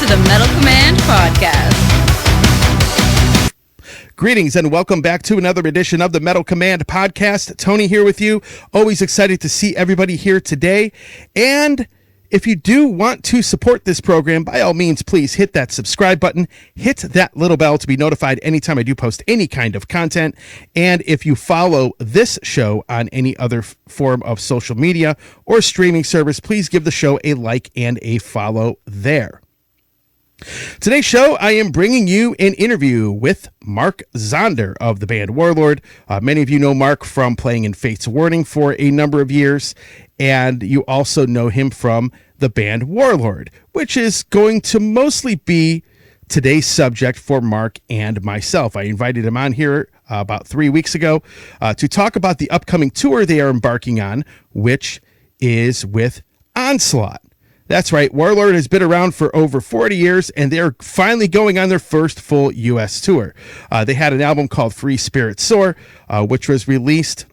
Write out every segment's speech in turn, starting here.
to the Metal Command Podcast. Greetings and welcome back to another edition of the Metal Command Podcast. Tony here with you. Always excited to see everybody here today. And if you do want to support this program, by all means, please hit that subscribe button, hit that little bell to be notified anytime I do post any kind of content. And if you follow this show on any other form of social media or streaming service, please give the show a like and a follow there. Today's show, I am bringing you an interview with Mark Zonder of the band Warlord. Many of you know Mark from playing in Fate's Warning for a number of years, and you also know him from the band Warlord, which is going to mostly be today's subject for Mark and myself. I invited him on here about 3 weeks ago to talk about the upcoming tour they are embarking on, which is with Onslaught. That's right, Warlord has been around for over 40 years, and they're finally going on their first full U.S. tour. They had an album called Free Spirit Soar, which was released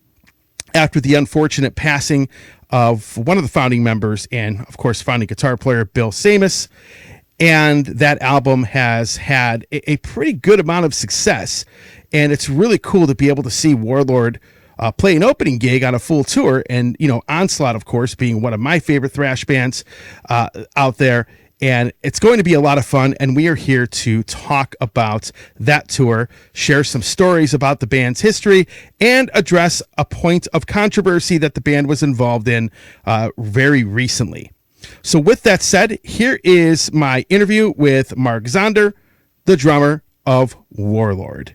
after the unfortunate passing of one of the founding members and, of course, founding guitar player Bill Tsamis. And that album has had a pretty good amount of success, and it's really cool to be able to see Warlord play an opening gig on a full tour. And, you know, Onslaught, of course, being one of my favorite thrash bands out there. And it's going to be a lot of fun. And we are here to talk about that tour, share some stories about the band's history, and address a point of controversy that the band was involved in very recently. So with that said, here is my interview with Mark Zonder, the drummer of Warlord.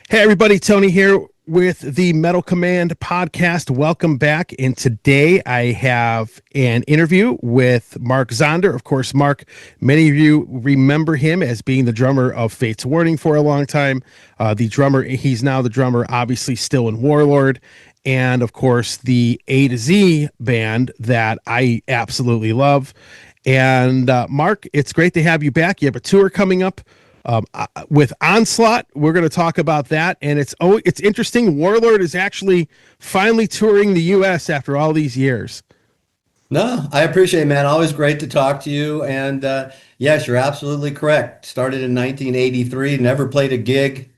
Hey, everybody, Tony here with the Metal Command Podcast. Welcome back. And today I have an interview with Mark Zonder. Of course, Mark, many of you remember him as being the drummer of Fate's Warning for a long time. He's now the drummer, obviously still in Warlord. And of course, the A to Z band that I absolutely love. And Mark, it's great to have you back. You have a tour coming up with Onslaught. We're going to talk about that, and it's interesting. Warlord is actually finally touring the U.S. after all these years. No, I appreciate it, man. Always great to talk to you. And yes, you're absolutely correct. Started in 1983, never played a gig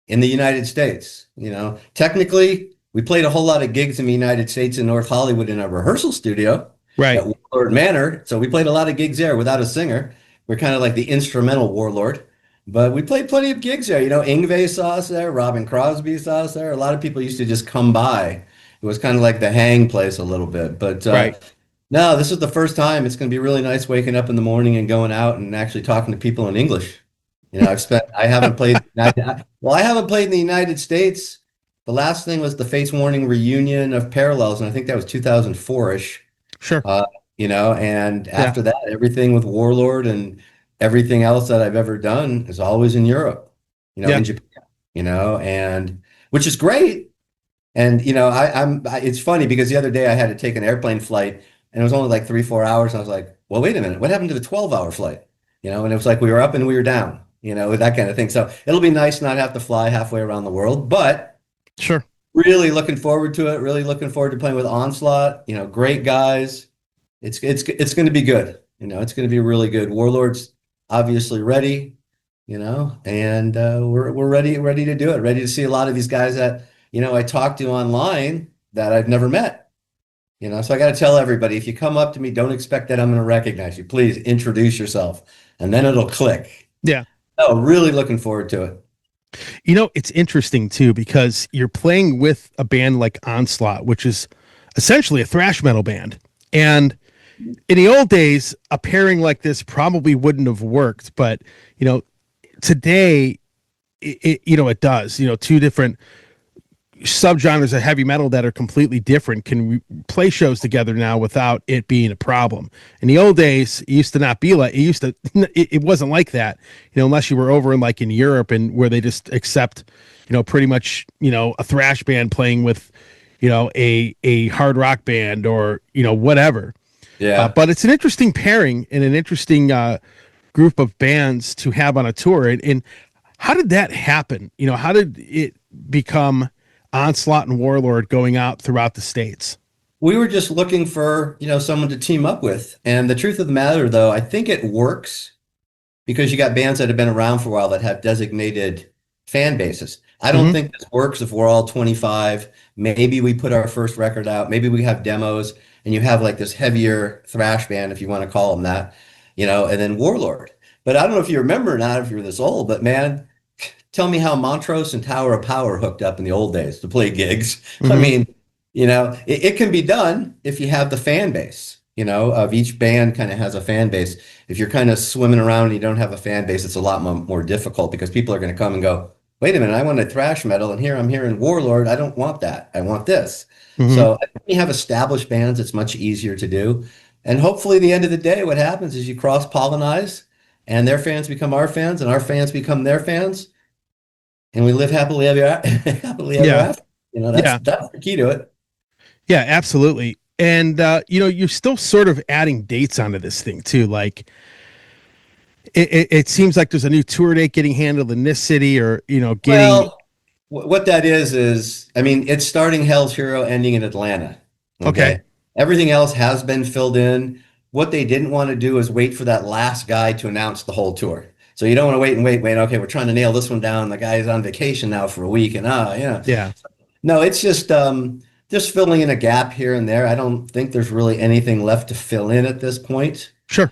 in the United States. You know, technically, we played a whole lot of gigs in the United States in North Hollywood in a rehearsal studio, right, at Warlord Manor. So we played a lot of gigs there without a singer. We're kind of like the instrumental Warlord. But we played plenty of gigs there. You know, Yngwie saw us there. Robin Crosby saw us there. A lot of people used to just come by. It was kind of like the hang place a little bit. But right. No, this is the first time. It's going to be really nice waking up in the morning and going out and actually talking to people in English. You know, I haven't played. I haven't played in the United States. The last thing was the Fate's Warning reunion of Parallels, and I think that was 2004-ish. Sure. You know, and after that, everything with Warlord and everything else that I've ever done is always in Europe, you know, in Japan, you know, and which is great. And, you know, it's funny because the other day I had to take an airplane flight and it was only like 3-4 hours. And I was like, well, wait a minute, what happened to the 12-hour flight? You know, and it was like, we were up and we were down, you know, that kind of thing. So it'll be nice not have to fly halfway around the world, but sure. Really looking forward to it. Really looking forward to playing with Onslaught, you know, great guys. It's going to be good. You know, it's going to be really good. Warlord's obviously ready, you know, and we're ready to do it. Ready to see a lot of these guys that, you know, I talked to online that I've never met, you know. So I got to tell everybody, if you come up to me, don't expect that I'm going to recognize you. Please introduce yourself, and then it'll click. Yeah. Oh, really looking forward to it. You know, it's interesting too because you're playing with a band like Onslaught, which is essentially a thrash metal band, and in the old days, a pairing like this probably wouldn't have worked, but you know, today, it does. You know, two different subgenres of heavy metal that are completely different can play shows together now without it being a problem. In the old days, it used to not be like it wasn't like that. You know, unless you were over in Europe and where they just accept, you know, pretty much, you know, a thrash band playing with, you know, a hard rock band or, you know, whatever. Yeah, but it's an interesting pairing and an interesting group of bands to have on a tour. And how did that happen? You know, how did it become Onslaught and Warlord going out throughout the States? We were just looking for, someone to team up with. And the truth of the matter, though, I think it works because you got bands that have been around for a while that have designated fan bases. I don't Hmm. think this works if we're all 25. Maybe we put our first record out. Maybe we have demos and you have like this heavier thrash band, if you want to call them that, and then Warlord. But I don't know if you remember or not, if you're this old, but man, tell me how Montrose and Tower of Power hooked up in the old days to play gigs. I Hmm. mean, it can be done if you have the fan base, of each band kind of has a fan base. If you're kind of swimming around and you don't have a fan base, it's a lot more difficult because people are going to come and go, wait a minute, I want a thrash metal, and here I'm hearing Warlord. I don't want that. I want this. Hmm. So I think when you have established bands, it's much easier to do. And hopefully, at the end of the day, what happens is you cross-pollinize, and their fans become our fans, and our fans become their fans, and we live happily ever happily ever Yeah. after. That's Yeah. that's the key to it. Yeah, absolutely. And you're still sort of adding dates onto this thing too. Like it seems like there's a new tour date getting handled in this city, or getting Well, what that is, I mean, it's starting Hell's Hero, ending in Atlanta. okay. Okay. Everything else has been filled in. What they didn't want to do is wait for that last guy to announce the whole tour. So you don't want to wait and wait. Okay, we're trying to nail this one down. The guy's on vacation now for a week, and Yeah. no, it's just filling in a gap here and there. I don't think there's really anything left to fill in at this point. Sure.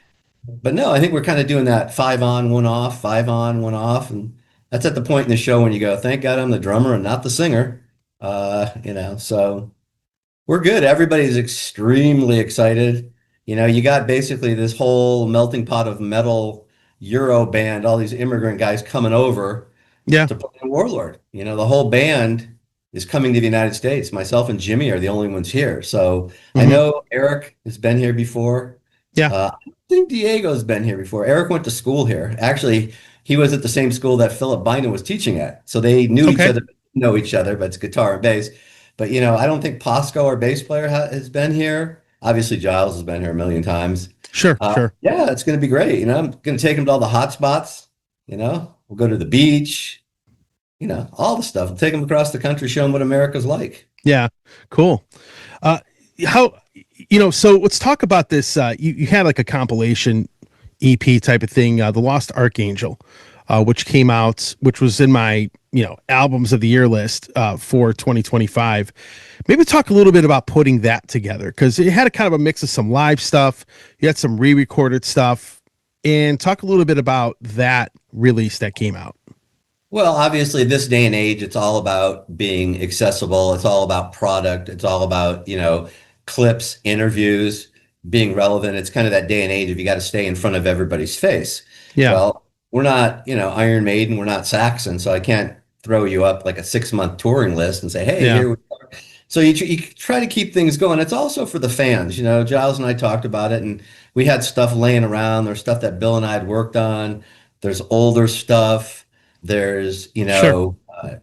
But no, I think we're kind of doing that 5 on, 1 off, 5 on, 1 off. And that's at the point in the show when you go, thank God I'm the drummer and not the singer. So we're good. Everybody's extremely excited. You got basically this whole melting pot of metal Euro band, all these immigrant guys coming over Yeah. to play Warlord. The whole band is coming to the United States. Myself and Jimmy are the only ones here. So I Hmm. know Eric has been here before. Yeah. I think Diego's been here before. Eric went to school here. Actually, he was at the same school that Philip Bynum was teaching at. So they knew each Okay. other, know each other, but it's guitar and bass. But I don't think Posco, our bass player, has been here. Obviously, Giles has been here a million times. Sure. Sure. Yeah, it's going to be great. I'm going to take him to all the hot spots. We'll go to the beach. All the stuff. We'll take him across the country, show him what America's like. Yeah. Cool. Uh, how so let's talk about this. You had like a compilation EP type of thing, The Lost Archangel, which came out, which was in my albums of the year list for 2025. Maybe talk a little bit about putting that together, because it had a kind of a mix of some live stuff, you had some re-recorded stuff, and talk a little bit about that release that came out. Well, obviously, this day and age, it's all about being accessible. It's all about product. It's all about, clips, interviews, being relevant. It's kind of that day and age of you got to stay in front of everybody's face. Yeah. Well, we're not, Iron Maiden, we're not Saxon, so I can't throw you up like a 6-month touring list and say, hey, Yeah. here we are. So you try to keep things going. It's also for the fans. Giles and I talked about it, and we had stuff laying around. There's stuff that Bill and I had worked on. There's older stuff. There's, Sure.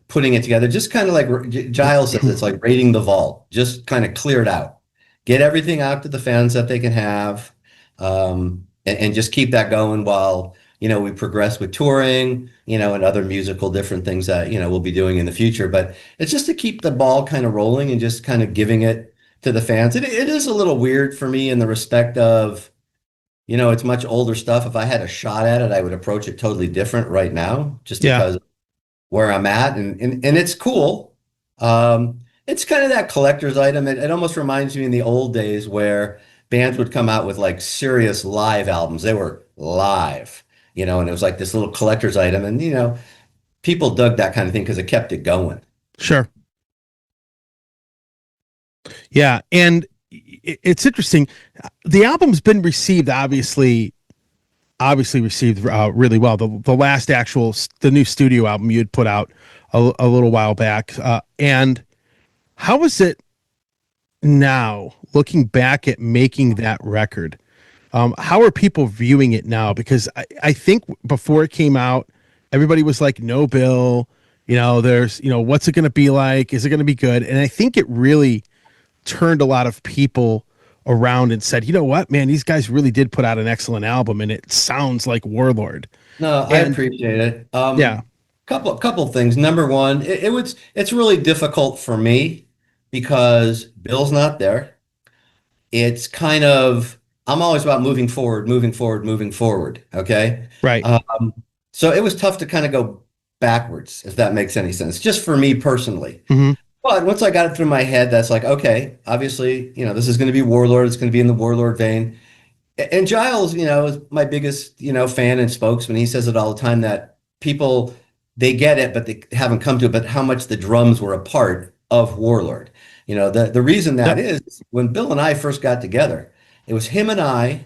putting it together, just kind of like Giles says, it's like raiding the vault, just kind of clear it out, get everything out to the fans that they can have, and just keep that going while, we progress with touring, and other musical different things that, we'll be doing in the future. But it's just to keep the ball kind of rolling and just kind of giving it to the fans. It is a little weird for me in the respect of, it's much older stuff. If I had a shot at it, I would approach it totally different right now, just Yeah. because of where I'm at, and it's cool. It's kind of that collector's item. It almost reminds me in the old days where bands would come out with like serious live albums. They were live, and it was like this little collector's item, and people dug that kind of thing because it kept it going. Sure. Yeah. And it's interesting. The album's been received, obviously received really well. The last the new studio album you had put out a little while back. And how is it now, looking back at making that record? How are people viewing it now? Because I think before it came out, everybody was like, no, Bill, there's, what's it going to be like? Is it going to be good? And I think it really turned a lot of people around and said, you know what, man, these guys really did put out an excellent album, and it sounds like Warlord. No, I appreciate it. Yeah. Couple things. Number one, it's really difficult for me because Bill's not there. it's kind of, I'm always about moving forward, moving forward, moving forward. Okay. Right. So it was tough to kind of go backwards, if that makes any sense, just for me personally. Hmm. But once I got it through my head, that's like, okay, obviously, this is going to be Warlord. It's going to be in the Warlord vein. And Giles, is my biggest, fan and spokesman. He says it all the time that people, they get it, but they haven't come to it, but how much the drums were a part of Warlord. The reason that Yep. is when Bill and I first got together, it was him and I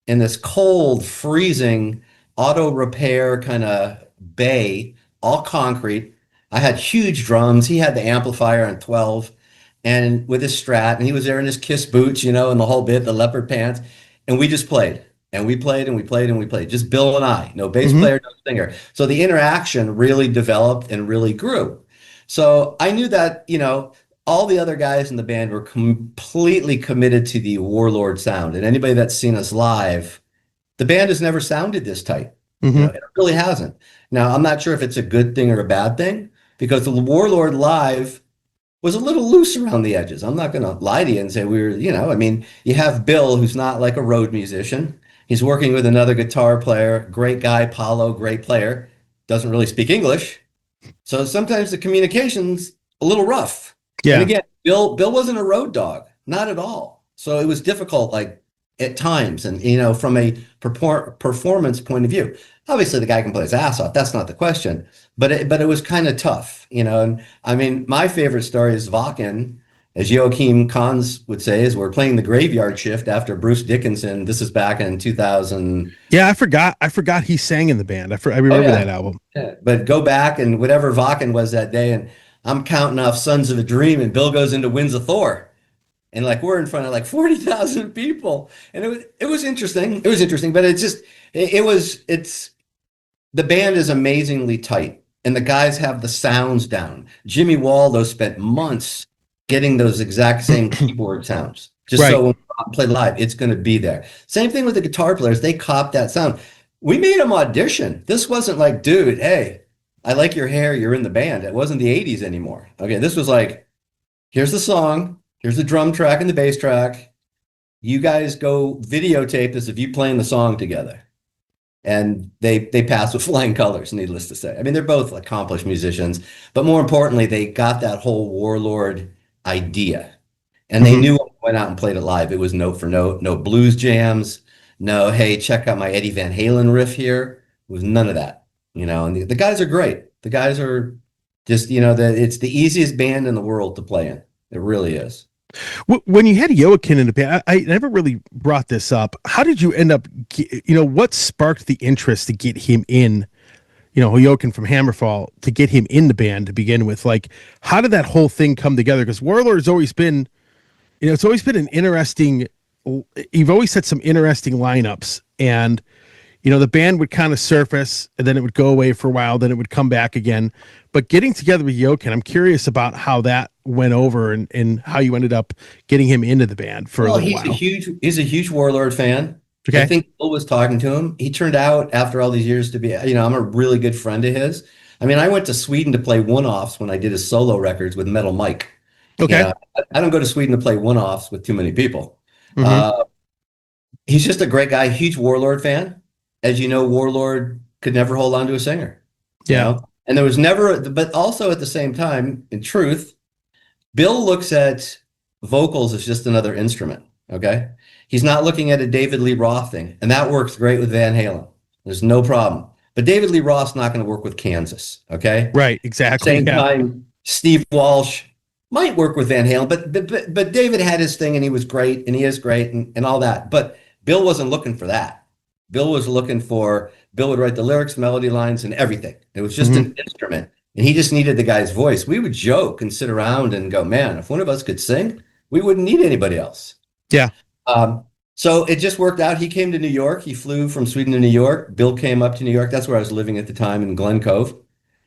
in this cold, freezing auto repair kind of bay, all concrete. I had huge drums. He had the amplifier on 12 and with his Strat, and he was there in his Kiss boots, and the whole bit, the leopard pants. And we just played. And we played and we played and we played. Just Bill and I. No bass player, no singer. So the interaction really developed and really grew. So I knew that, all the other guys in the band were completely committed to the Warlord sound. And anybody that's seen us live, the band has never sounded this tight. It really hasn't. Now, I'm not sure if it's a good thing or a bad thing, because the Warlord live was a little loose around the edges. I'm not going to lie to you and say we were, you have Bill, who's not like a road musician. He's working with another guitar player, great guy, Paulo, great player, doesn't really speak English. So sometimes the communication's a little rough. Yeah. And again, Bill wasn't a road dog, not at all. So it was difficult, like at times, and from a performance point of view. Obviously, the guy can play his ass off. That's not the question. But it was kind of tough, And I mean, my favorite story is Wacken, as Joachim Kahns would say, is we're playing the graveyard shift after Bruce Dickinson. This is back in 2000. Yeah, I forgot he sang in the band. I remember that album. Yeah. But go back and whatever Wacken was that day, and I'm counting off Sons of a Dream, and Bill goes into Winds of Thor. And like we're in front of like 40,000 people. And it was interesting. It was interesting, but it's the band is amazingly tight. And the guys have the sounds down. Jimmy Waldo spent months getting those exact same keyboard sounds. Just so when we play live, it's going to be there. Same thing with the guitar players. They cop that sound. We made them audition. This wasn't like, dude, hey, I like your hair. You're in the band. It wasn't the 80s anymore. Okay, this was like, here's the song. Here's the drum track and the bass track. You guys go videotape this of you playing the song together. And they pass with flying colors, needless to say. I mean, they're both accomplished musicians, but more importantly, they got that whole Warlord idea. And they knew when we went out and played it live, it was note for note, no blues jams, no, hey, check out my Eddie Van Halen riff here. It was none of that, and the guys are great. The guys are just, it's the easiest band in the world to play in. It really is. When you had Joachim in the band, I never really brought this up. How did you end up, what sparked the interest to get him in, Joachim from Hammerfall, to get him in the band to begin with? Like, how did that whole thing come together? Because Warlord has always been, it's always been an interesting, you've always had some interesting lineups, and, the band would kind of surface and then it would go away for a while, then it would come back again. But getting together with Joachim, I'm curious about how that went over and how you ended up getting him into the band for a little while. He's a huge Warlord fan. Okay. I think Bill was talking to him. He turned out after all these years to be, I'm a really good friend of his. I mean, I went to Sweden to play one-offs when I did his solo records with Metal Mike. Okay. I don't go to Sweden to play one-offs with too many people. Mm-hmm. He's just a great guy, huge Warlord fan. As you know, Warlord could never hold on to a singer. Yeah. And there was never, but also at the same time, in truth, Bill looks at vocals as just another instrument. Okay. He's not looking at a David Lee Roth thing. And that works great with Van Halen. There's no problem. But David Lee Roth's not going to work with Kansas. Okay. Right. Exactly. Same time, Steve Walsh might work with Van Halen, but David had his thing and he was great and he is great and all that. But Bill wasn't looking for that. Bill would write the lyrics, melody lines, and everything. It was just an instrument. And he just needed the guy's voice. We would joke and sit around and go, man, if one of us could sing, we wouldn't need anybody else. Yeah. So it just worked out. He came to New York. He flew from Sweden to New York. Bill came up to New York. That's where I was living at the time in Glen Cove.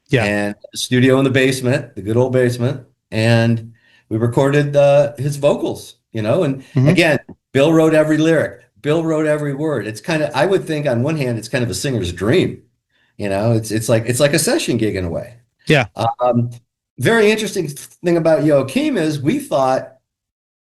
Yeah. And the studio in the basement, the good old basement. And we recorded his vocals, and again, Bill wrote every lyric. Bill wrote every word. It's kind of, I would think on one hand, it's kind of a singer's dream. It's like a session gig in a way. Yeah. Very interesting thing about Joachim is we thought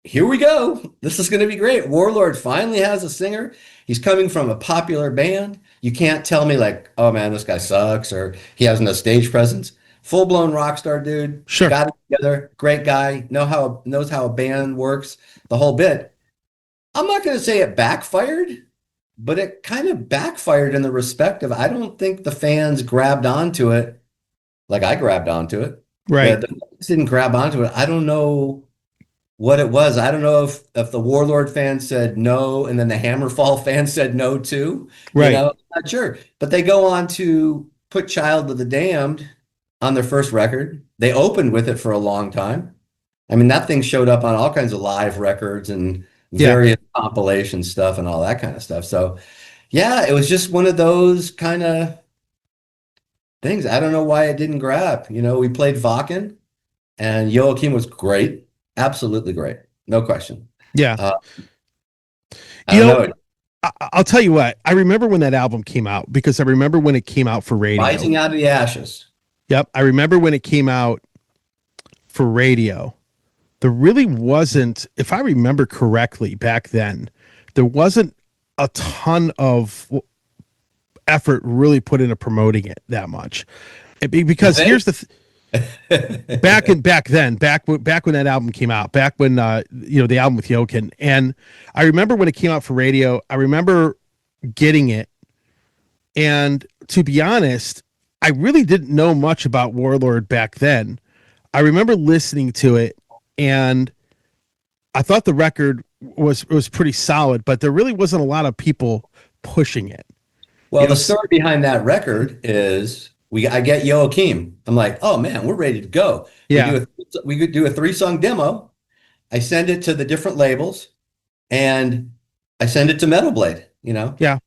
here we go. This is going to be great. Warlord finally has a singer. He's coming from a popular band. You can't tell me like, oh man, this guy sucks or he has no stage presence. Full blown rock star dude. Sure. Got it together. Great guy. Knows how a band works. The whole bit. I'm not going to say it backfired, but it kind of backfired in the respect of I don't think the fans grabbed onto it like I grabbed onto it. Right. The fans didn't grab onto it. I don't know what it was. I don't know if the Warlord fans said no and then the Hammerfall fans said no too. Right. I'm not sure. But they go on to put Child of the Damned on their first record. They opened with it for a long time. I mean, that thing showed up on all kinds of live records and various compilation stuff and all that kind of stuff. So yeah, it was just one of those kind of things. I don't know why it didn't grab. We played Wacken and Joachim was great. Absolutely great. No question. Yeah. I don't know. I'll tell you what, I remember when that album came out because I remember when it came out for radio. Rising Out of the Ashes. Yep. I remember when it came out for radio. There really wasn't, if I remember correctly back then, there wasn't a ton of effort really put into promoting it that much. Because here's the back when that album came out, back when the album with Jochen, and I remember when it came out for radio, I remember getting it, and to be honest, I really didn't know much about Warlord back then. I remember listening to it, and I thought the record was pretty solid, but there really wasn't a lot of people pushing it. Well, the story behind that record is I get Joachim. I'm like, oh man, we're ready to go. Yeah. We could do a 3-song demo. I send it to the different labels and I send it to Metal Blade, Yeah.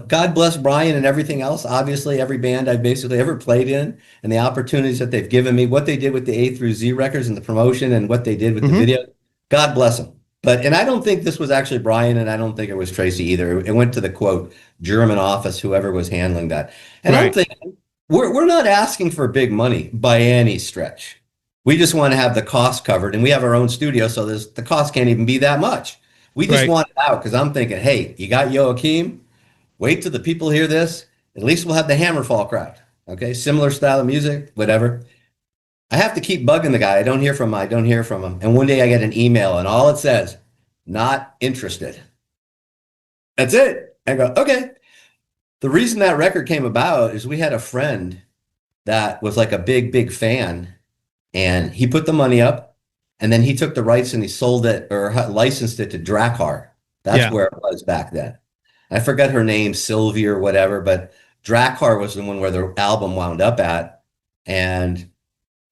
God bless Brian and everything else. Obviously, every band I've basically ever played in and the opportunities that they've given me, what they did with the A through Z records and the promotion and what they did with the video, God bless them. And I don't think this was actually Brian, and I don't think it was Tracy either. It went to the quote German office, whoever was handling that. And I'm thinking, we're not asking for big money by any stretch. We just want to have the cost covered, and we have our own studio, so the cost can't even be that much. We just want it out because I'm thinking, hey, you got Joachim. Wait till the people hear this. At least we'll have the Hammerfall crowd. Okay, similar style of music, whatever. I have to keep bugging the guy. I don't hear from him. And one day I get an email and all it says, not interested. That's it. I go, okay. The reason that record came about is we had a friend that was like a big, big fan and he put the money up and then he took the rights and he sold it or licensed it to Drakkar. That's where it was back then. I forgot her name, Sylvie or whatever, but Drakkar was the one where the album wound up at. And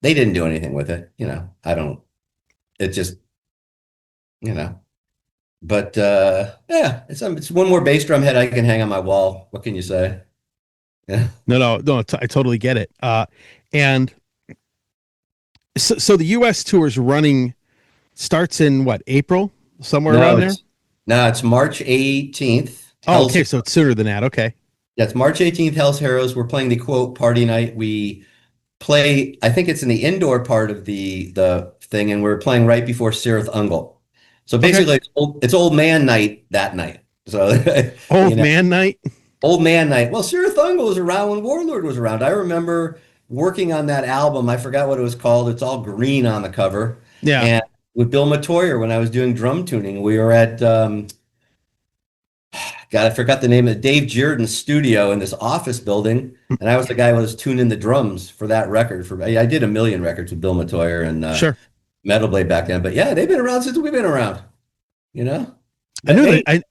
they didn't do anything with it. It just, but yeah, it's one more bass drum head I can hang on my wall. What can you say? Yeah. No, I totally get it. And so the US tour starts in what, April? Somewhere around there? No, it's March 18th. Oh, okay. So it's sooner than that. Okay. Yeah, it's March 18th, Hell's Heroes. We're playing the quote party night. We play, I think it's in the indoor part of the thing, and we're playing right before Sirith Ungol. So basically, it's old man night that night. So old man night. Old man night. Well, Sirith Ungol was around when Warlord was around. I remember working on that album. I forgot what it was called. It's all green on the cover. Yeah. And with Bill Matoyer, when I was doing drum tuning, we were at I forgot the name of Dave Jordan's studio in this office building, and I was the guy who was tuning the drums for that record. I did a million records with Bill Matoyer and sure. Metal Blade back then, but yeah, they've been around since we've been around. I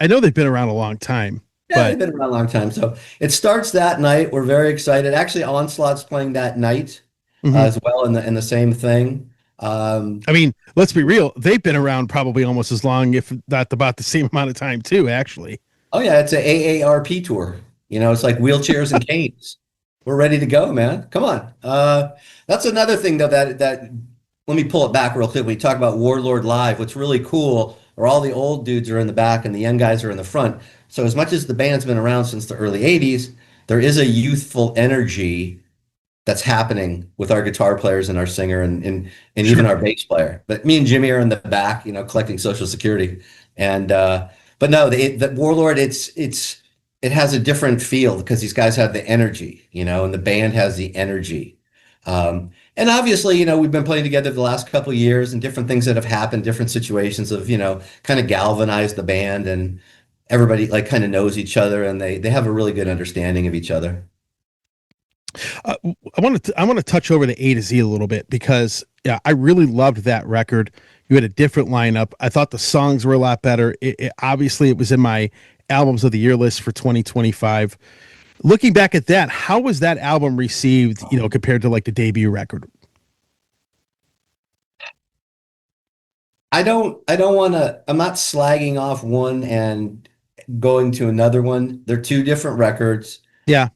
know they've been around a long time. Yeah, they've been around a long time. So it starts that night. We're very excited. Actually, Onslaught's playing that night as well in the same thing. I mean, let's be real. They've been around probably almost as long, if not about the same amount of time too, actually. Oh yeah, it's an AARP tour. It's like wheelchairs and canes. We're ready to go, man. Come on. That's another thing though that let me pull it back real quick. When you talk about Warlord Live, what's really cool are all the old dudes are in the back and the young guys are in the front. So as much as the band's been around since the early 80s, there is a youthful energy that's happening with our guitar players and our singer and even Sure. our bass player. But me and Jimmy are in the back, collecting Social Security. And but no, the Warlord, it has a different feel because these guys have the energy, and the band has the energy. And obviously, we've been playing together the last couple of years, and different things that have happened, different situations of, kind of galvanized the band, and everybody like kind of knows each other, and they have a really good understanding of each other. I want to touch over the A to Z a little bit because yeah, I really loved that record. You had a different lineup. I thought the songs were a lot better. Obviously, it was in my albums of the year list for 2025. Looking back at that, how was that album received? Compared to like the debut record. I don't want to, I'm not slagging off one and going to another one. They're two different records. Yeah.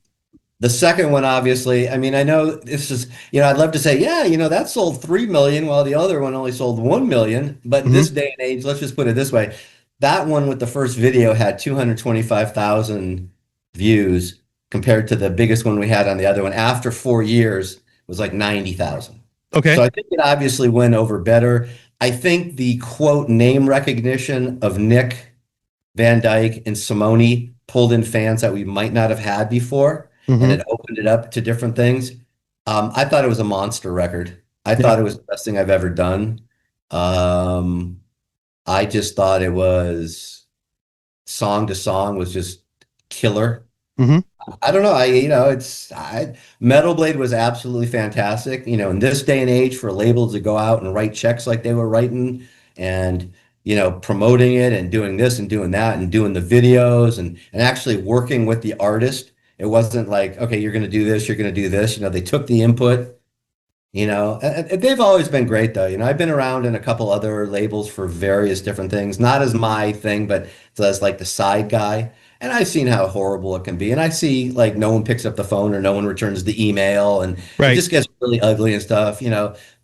The second one, obviously, I mean, I know this is, I'd love to say, yeah, that sold 3 million while the other one only sold 1 million. But in Hmm. this day and age, let's just put it this way. That one with the first video had 225,000 views compared to the biggest one we had on the other one. After 4 years, was like 90,000. So Okay. I think it obviously went over better. I think the quote name recognition of Nick Van Dyke and Simone pulled in fans that we might not have had before, and Hmm. it opened it up to different things. I thought it was a monster record. I Yeah. thought it was the best thing I've ever done. Um, I just thought it was song to song was just killer. Hmm. I don't know. Metal Blade was absolutely fantastic. In this day and age, for labels to go out and write checks like they were writing, and promoting it and doing this and doing that and doing the videos and actually working with the artist. It wasn't like, okay, you're going to do this, you're going to do this. They took the input. And they've always been great though. I've been around in a couple other labels for various different things, not as my thing, but as like the side guy. And I've seen how horrible it can be. And I see like no one picks up the phone or no one returns the email and it Right. just gets really ugly and stuff.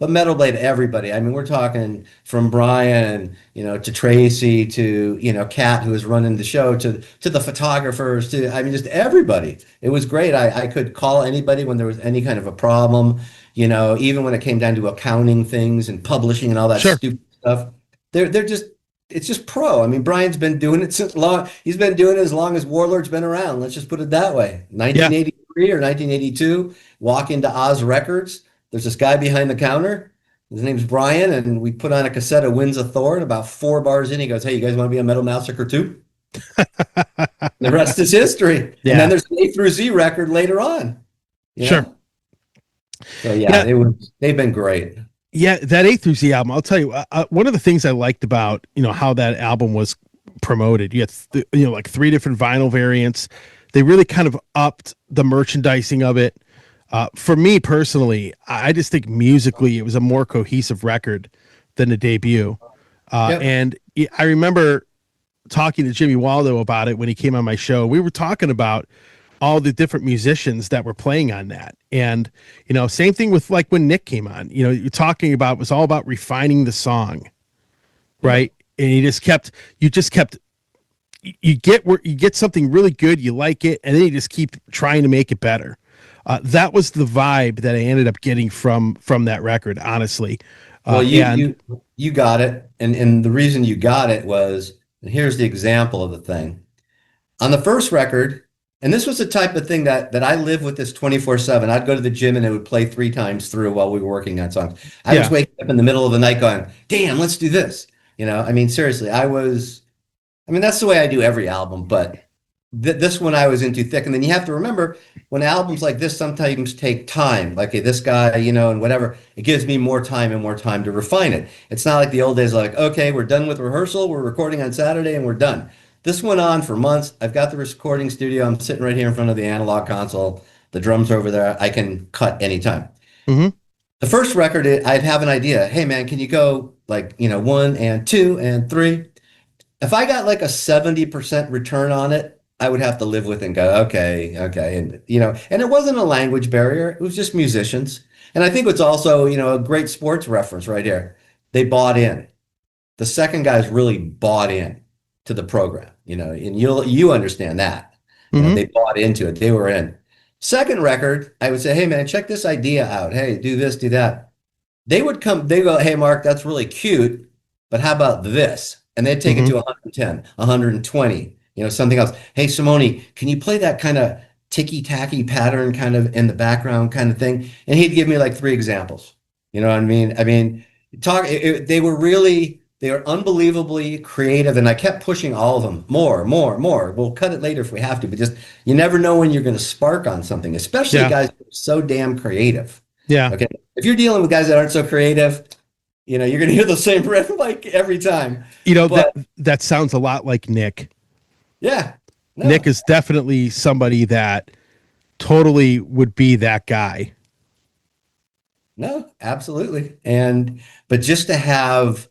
But Metal Blade, everybody, I mean, we're talking from Brian, to Tracy, to, Kat, who was running the show, to the photographers, I mean, just everybody. It was great. I could call anybody when there was any kind of a problem. Even when it came down to accounting things and publishing and all that Sure. stupid stuff, they're just it's just pro. I mean, Brian's been doing it since long. He's been doing it as long as Warlord's been around. Let's just put it that way. Yeah. 1983 or 1982, walk into Oz Records. There's this guy behind the counter. His name's Brian, and we put on a cassette of Winds of Thor, and about 4 bars in, he goes, "Hey, you guys want to be on Metal Massacre 2?" The rest is history. And then Yeah. there's an A through Z record later on. You Sure. know? So yeah, Yeah. they've been great. Yeah, that A through Z album. I'll tell you, one of the things I liked about how that album was promoted. You had like 3 different vinyl variants. They really kind of upped the merchandising of it. For me personally, I just think musically it was a more cohesive record than the debut. Yep. I remember talking to Jimmy Waldo about it when he came on my show. We were talking about all the different musicians that were playing on that. And, same thing with like when Nick came on, you're talking about, it was all about refining the song. Right. And you get something really good. You like it. And then you just keep trying to make it better. That was the vibe that I ended up getting from that record, honestly. Well, And you got it, and the reason you got it was, and here's the example of the thing. On the first record, and this was the type of thing that I live with this 24/7. I'd go to the gym and it would play 3 times through while we were working on songs. I was yeah. waking up in the middle of the night going, "Damn, let's do this." I mean, seriously, I mean, that's the way I do every album, but this one I was into thick. And then you have to remember when albums like this sometimes take time, like this guy, and whatever, it gives me more time and more time to refine it. It's not like the old days, like, okay, we're done with rehearsal, we're recording on Saturday and we're done. This went on for months. I've got the recording studio. I'm sitting right here in front of the analog console. The drums are over there. I can cut anytime. Hmm. The first record, I'd have an idea. Hey, man, can you go like, 1 and 2 and 3? If I got like a 70% return on it, I would have to live with it and go, okay, okay. And it wasn't a language barrier. It was just musicians. And I think it's also, a great sports reference right here. They bought in. The second guys really bought in to the program, and you understand that. Hmm. They bought into it. They were in. Second record, I would say, hey man, check this idea out. Hey, do this, do that. They go, hey Mark, that's really cute, but how about this? And they'd take it Hmm. to 110, 120, something else. Hey Simone, can you play that kind of ticky-tacky pattern kind of in the background kind of thing? And he'd give me like three examples. You know what I mean? They were unbelievably creative, and I kept pushing all of them more, more, more. We'll cut it later if we have to, but just you never know when you're going to spark on something, especially Yeah. guys who are so damn creative. Yeah. Okay. If you're dealing with guys that aren't so creative, you're going to hear the same riff like every time. That But that sounds a lot like Nick. yeah, Nick no, is definitely somebody that totally would be that guy. no, absolutely. But just to have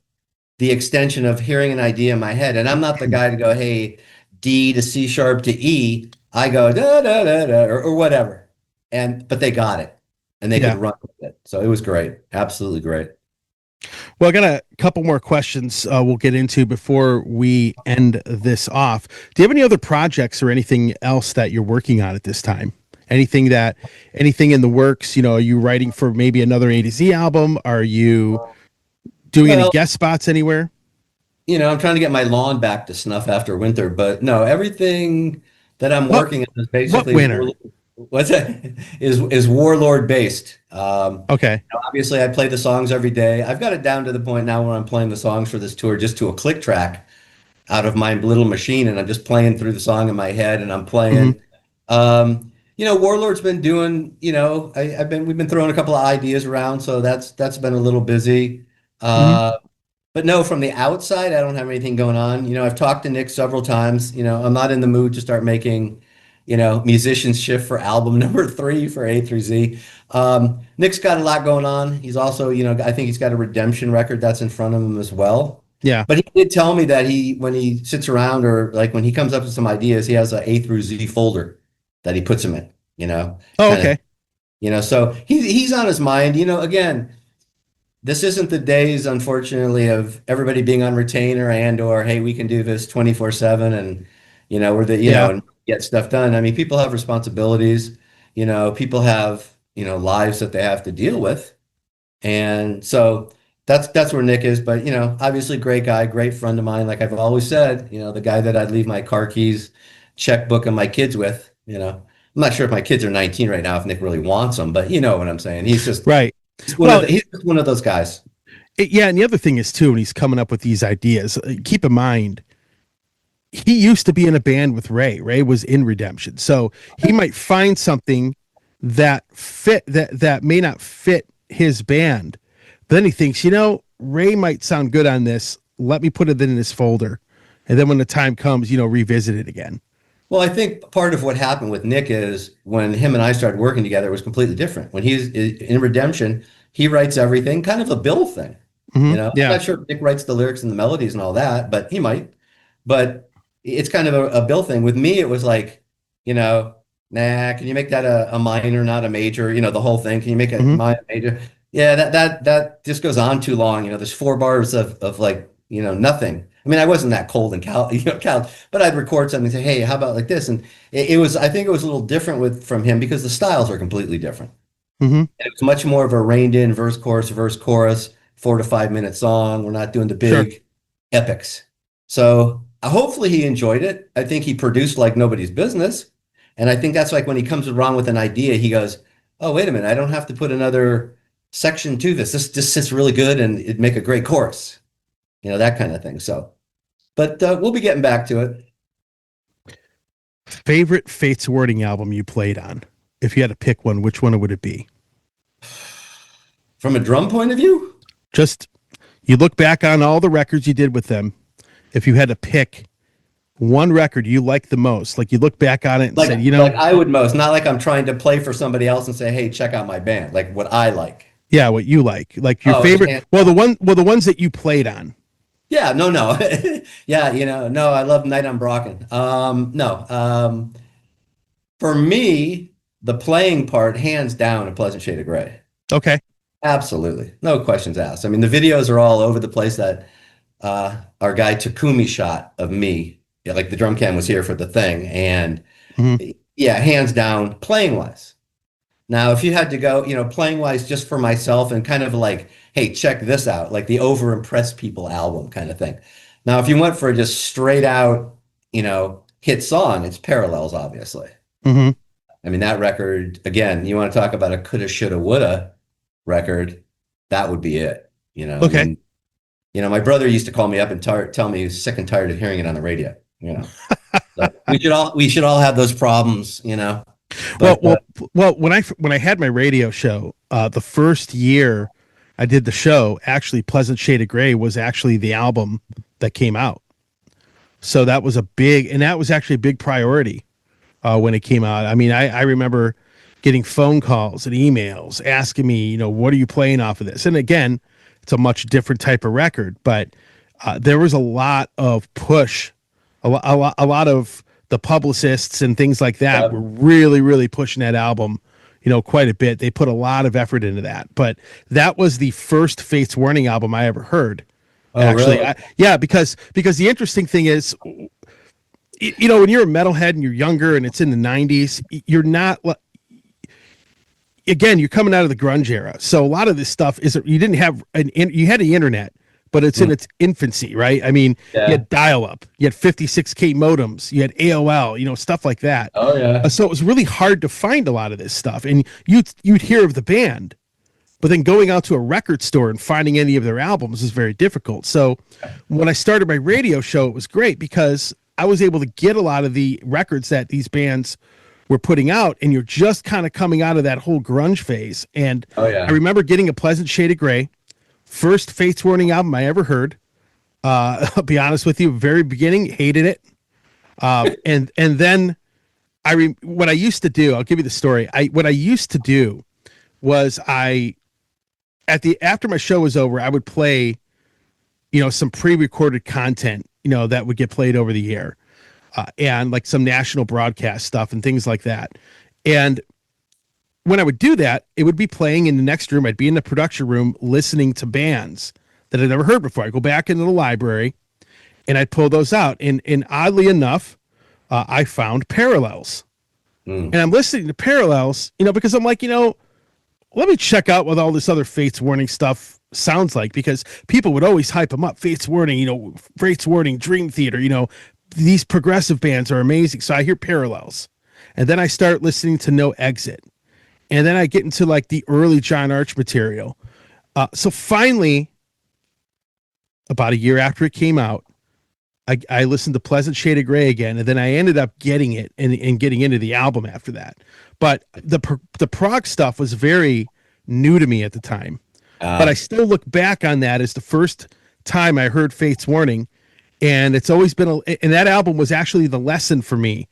the extension of hearing an idea in my head, and I'm not the guy to go, hey, D to C sharp to E. I go da da da da or whatever. But they got it and they could Yeah. run with it. So it was great. Absolutely great. Well, I got a couple more questions we'll get into before we end this off. Do you have any other projects or anything else that you're working on at this time? Anything in the works? Are you writing for maybe another A to Z album? Are you doing any Well, guest spots anywhere? I'm trying to get my lawn back to snuff after winter, but no, everything that I'm What working on is what basically winter? what's that is Warlord based. Okay. Obviously, I play the songs every day. I've got it down to the point now where I'm playing the songs for this tour just to a click track out of my little machine, and I'm just playing through the song in my head, and I'm Hmm. playing. Warlord's been doing. We've been throwing a couple of ideas around, so that's been a little busy. Hmm. Uh, but no, from the outside, I don't have anything going on. I've talked to Nick several times. I'm not in the mood to start making, musicians shift for album number 3 for A through Z. Nick's got a lot going on. He's also, I think he's got a redemption record that's in front of him as well. Yeah. But he did tell me that when he sits around or like when he comes up with some ideas, he has a A through Z folder that he puts them in, Oh, kind of, okay. so he's on his mind, again. This isn't the days, unfortunately, of everybody being on retainer or hey, we can do this 24/7 and Yeah. and get stuff done. I mean, people have responsibilities, people have, lives that they have to deal with. And so that's where Nick is. But, obviously great guy, great friend of mine. Like I've always said, the guy that I'd leave my car keys, checkbook, and my kids with, I'm not sure if my kids are 19 right now, if Nick really wants them, but you know what I'm saying. Right. He's just one of those guys. Yeah, and the other thing is too, when he's coming up with these ideas, keep in mind he used to be in a band with Ray. Ray was in Redemption, so he might find something that may not fit his band. But then he thinks, Ray might sound good on this. Let me put it in this folder, and then when the time comes, revisit it again. Well, I think part of what happened with Nick is when him and I started working together, it was completely different. When he's in Redemption, he writes everything, kind of a Bill thing. I'm Yeah. not sure if Nick writes the lyrics and the melodies and all that, but he might. But it's kind of a Bill thing. With me, it was like, can you make that a minor, not a major? The whole thing. Can you make a Hmm. minor, major? Yeah, that just goes on too long. There's 4 bars of like, nothing. I mean, I wasn't that cold and cal, but I'd record something and say, hey, how about like this? And I think it was a little different from him because the styles are completely different. Hmm. And it was much more of a reined in verse, chorus, 4 to 5 minute song. We're not doing the Sure. big epics. So hopefully he enjoyed it. I think he produced like nobody's business. And I think that's like when he comes around with an idea, he goes, oh, wait a minute, I don't have to put another section to this. This just sits really good and it'd make a great chorus, that kind of thing. So, but we'll be getting back to it. Favorite Fates Wording album you played on? If you had to pick one, which one would it be? From a drum point of view? Just you look back on all the records you did with them. If you had to pick one record you like the most, like you look back on it and said, like I would most, not like I'm trying to play for somebody else and say, hey, check out my band, like what I like. yeah, what you like your Oh, favorite. Well, the ones that you played on. yeah, no. Yeah, no, I love Night on Brocken. No. For me, the playing part, hands down, A Pleasant Shade of Gray. Okay. Absolutely. No questions asked. I mean, the videos are all over the place that our guy Takumi shot of me. Yeah, like the drum cam was here for the thing. And Hmm. Yeah, hands down, playing wise. Now, if you had to go, playing wise just for myself and kind of like, hey, check this out, like the Over Impress People album kind of thing. Now, if you went for just straight out, hit song, it's Parallels, obviously. Hmm. I mean, that record, again, you want to talk about a coulda, shoulda, woulda record, that would be it. I Okay. mean, my brother used to call me up and tell me he was sick and tired of hearing it on the radio. So we should all have those problems. Well, But well. When I had my radio show, the first year I did the show, actually, Pleasant Shade of Grey was actually the album that came out. So that was that was actually a big priority when it came out. I mean, I remember getting phone calls and emails asking me, what are you playing off of this? And again, it's a much different type of record, but there was a lot of push, a lot of the publicists and things like that were really, really pushing that album, quite a bit. They put a lot of effort into that, but that was the first Fates Warning album I ever heard. oh, Actually, really? yeah, because the interesting thing is, when you're a metalhead and you're younger and it's in the 90s, you're not, again, you're coming out of the grunge era. So a lot of this stuff you didn't have you had the internet, but it's in its infancy, right? I mean, Yeah. you had dial up, you had 56K modems, you had AOL, stuff like that. Oh, yeah. So it was really hard to find a lot of this stuff. And you'd hear of the band, but then going out to a record store and finding any of their albums is very difficult. So when I started my radio show, it was great because I was able to get a lot of the records that these bands were putting out, and you're just kind of coming out of that whole grunge phase. And Oh, yeah. I remember getting a Pleasant Shade of Grey, first Fates Warning album I ever heard. I'll be honest with you, very beginning, hated it. And then what I used to do, I'll give you the story. What I used to do was after my show was over, I would play, some pre-recorded content, that would get played over the air, and like some national broadcast stuff and things like that. And when I would do that, it would be playing in the next room. I'd be in the production room listening to bands that I'd never heard before. I'd go back into the library and I'd pull those out. And oddly enough, I found Parallels. And I'm listening to Parallels, because I'm like, let me check out what all this other Fates Warning stuff sounds like, because people would always hype them up. Fates Warning, Fates Warning, Dream Theater, these progressive bands are amazing. So I hear Parallels, and then I start listening to No Exit, and then I get into like the early John Arch material. So finally, about a year after it came out, I listened to Pleasant Shade of Grey again, and then I ended up getting it and getting into the album after that. But the prog stuff was very new to me at the time. But I still look back on that as the first time I heard Fates Warning, and it's always been and that album was actually the lesson for me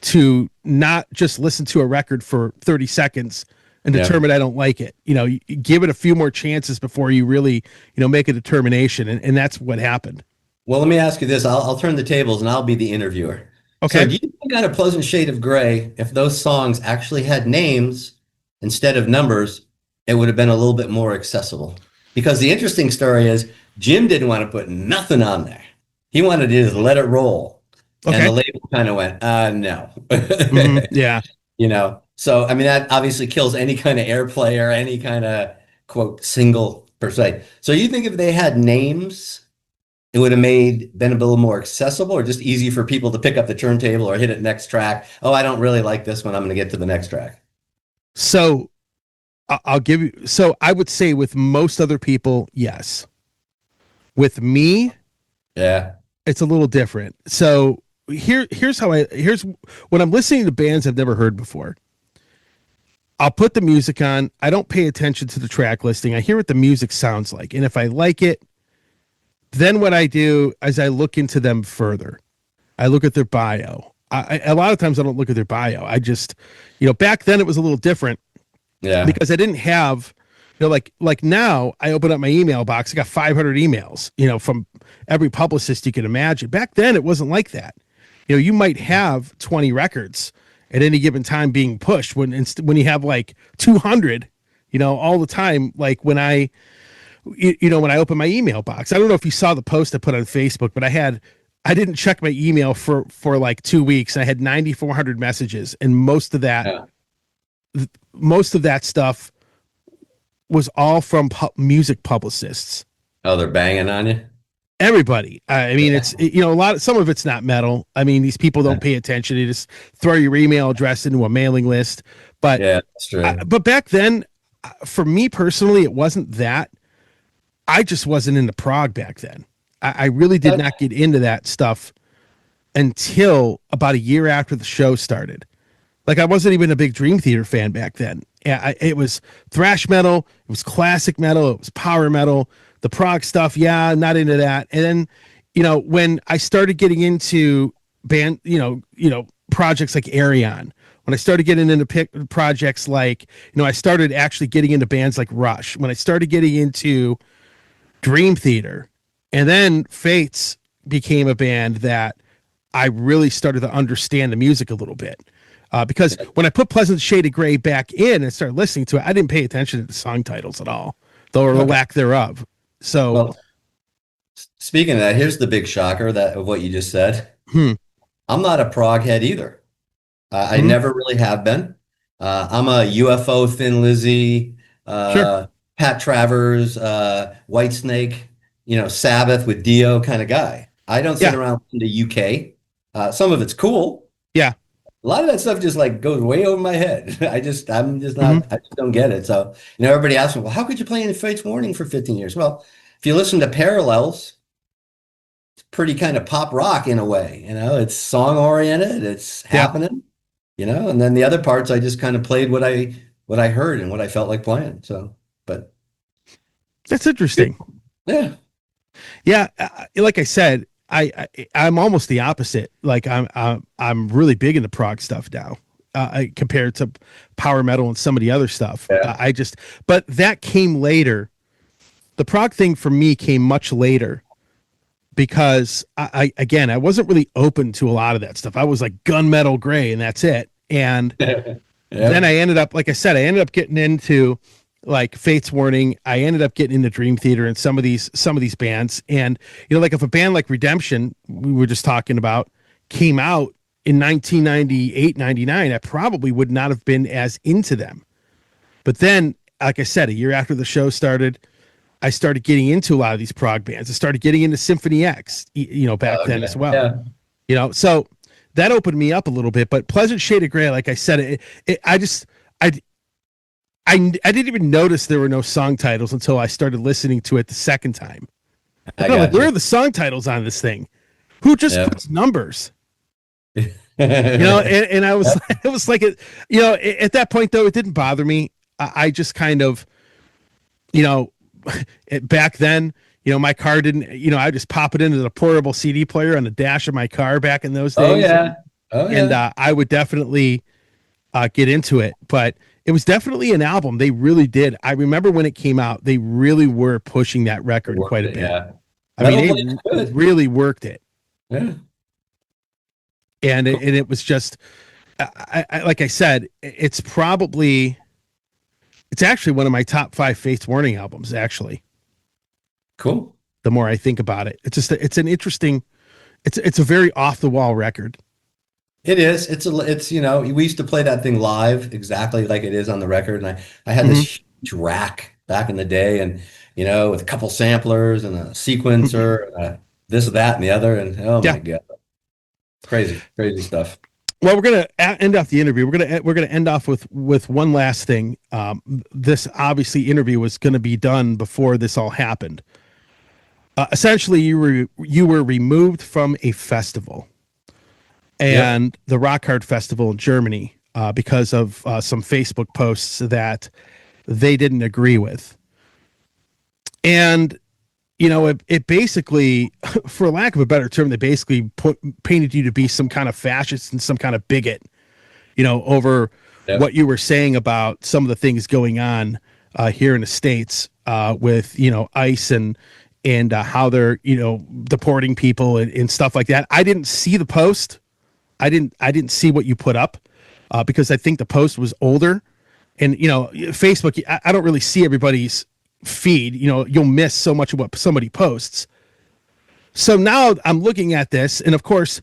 to not just listen to a record for 30 seconds and determine I don't like it. You give it a few more chances before you really, make a determination, and that's what happened. Well, let me ask you this. I'll turn the tables and I'll be the interviewer. Okay. So do you think on A Pleasant Shade of Grey, if those songs actually had names instead of numbers, it would have been a little bit more accessible? Because the interesting story is Jim didn't want to put nothing on there. He wanted to just let it roll. Okay. And the label kind of went, no. Yeah. So, I mean, that obviously kills any kind of airplay or any kind of, quote, single per se. So you think if they had names, it would have been a little more accessible, or just easy for people to pick up the turntable or hit it next track? Oh, I don't really like this one. I'm going to get to the next track. So I'll give you, so I would say with most other people, yes. With me, Yeah. it's a little different. So here's when I'm listening to bands I've never heard before, I'll put the music on. I don't pay attention to the track listing. I hear what the music sounds like. And if I like it, then what I do is I look into them further. I look at their bio. A lot of times I don't look at their bio. I just, back then it was a little different. Yeah. Because I didn't have, like now I open up my email box. I got 500 emails, from every publicist you can imagine. Back then it wasn't like that. You might have 20 records at any given time being pushed when you have like 200, all the time. Like when I open my email box, I don't know if you saw the post I put on Facebook, but I had I didn't check my email for like 2 weeks. I had 9,400 messages, and Yeah. most of that stuff was all from music publicists. Oh, they're banging on you. Everybody. I mean, Yeah. some of it's not metal. I mean, these people don't pay attention. They just throw your email address into a mailing list. But Yeah, that's true. but back then, for me personally, it wasn't that. I just wasn't into prog back then. I really did not get into that stuff until about a year after the show started. Like, I wasn't even a big Dream Theater fan back then. Yeah, it was thrash metal, it was classic metal, it was power metal. The prog stuff, yeah, not into that. And then, when I started getting into band, projects like Arion, when I started getting into projects like, I started actually getting into bands like Rush, when I started getting into Dream Theater, and then Fates became a band that I really started to understand the music a little bit. Because when I put Pleasant Shade of Grey back in and started listening to it, I didn't pay attention to the song titles at all, or the lack thereof. So, Well, speaking of that, here's the big shocker of what you just said. I'm not a prog head either. I never really have been. I'm a UFO, Thin Lizzy, sure. Pat Travers, Whitesnake, Sabbath with Dio kind of guy. I don't sit Yeah. around in the UK. Some of it's cool. Yeah. A lot of that stuff just like goes way over my head. I'm just not, I just don't get it. So, everybody asks me, well, how could you play in Fates Warning for 15 years? Well, if you listen to Parallels, it's pretty kind of pop rock in a way, it's song oriented, it's happening, and then the other parts, I just kind of played what I heard and what I felt like playing. So, but That's interesting. yeah, Yeah. Like I said, I'm almost the opposite. Like, I'm really big into prog stuff now, compared to power metal and some of the other stuff. Yeah. But that came later. The prog thing for me came much later, because I wasn't really open to a lot of that stuff. I was like gunmetal gray and that's it. And then I ended up, like I said, getting into like Fates Warning. I ended up getting into Dream Theater and some of these bands. And, like if a band like Redemption, we were just talking about, came out in 1998, 99, I probably would not have been as into them. But then, like I said, a year after the show started, I started getting into a lot of these prog bands. I started getting into Symphony X, back then as well. Yeah. So that opened me up a little bit. But Pleasant Shade of Grey, like I said, I didn't even notice there were no song titles until I started listening to it the second time. Where are the song titles on this thing? Who just puts numbers? And I was, it was like, at that point though, it didn't bother me. I just kind of, back then, my car didn't, I just pop it into the portable CD player on the dash of my car back in those days. Oh yeah. And I would definitely get into it, but it was definitely an album. They really did. I remember when it came out, they really were pushing that record quite a bit. Yeah. I mean, it really worked it. Yeah. And it was just, like I said, it's actually one of my top 5 Fates Warning albums, actually. Cool. The more I think about it, it's an interesting, it's a very off the wall record. It is. It's we used to play that thing live exactly like it is on the record. And I had this huge rack back in the day, and, with a couple samplers and a sequencer, this, that, and the other. And oh my God, crazy stuff. Well, we're going to end off the interview. We're going to end off with one last thing. This obviously interview was going to be done before this all happened. Essentially, you were removed from a festival, and the Rock Hard Festival in Germany, because of some Facebook posts that they didn't agree with. And, it basically, for lack of a better term, they basically painted you to be some kind of fascist and some kind of bigot, over what you were saying about some of the things going on here in the States with, ICE and how they're, deporting people and stuff like that. I didn't see the post. I didn't see what you put up because I think the post was older, and, Facebook, I don't really see everybody's feed. You'll miss so much of what somebody posts. So now I'm looking at this, and of course,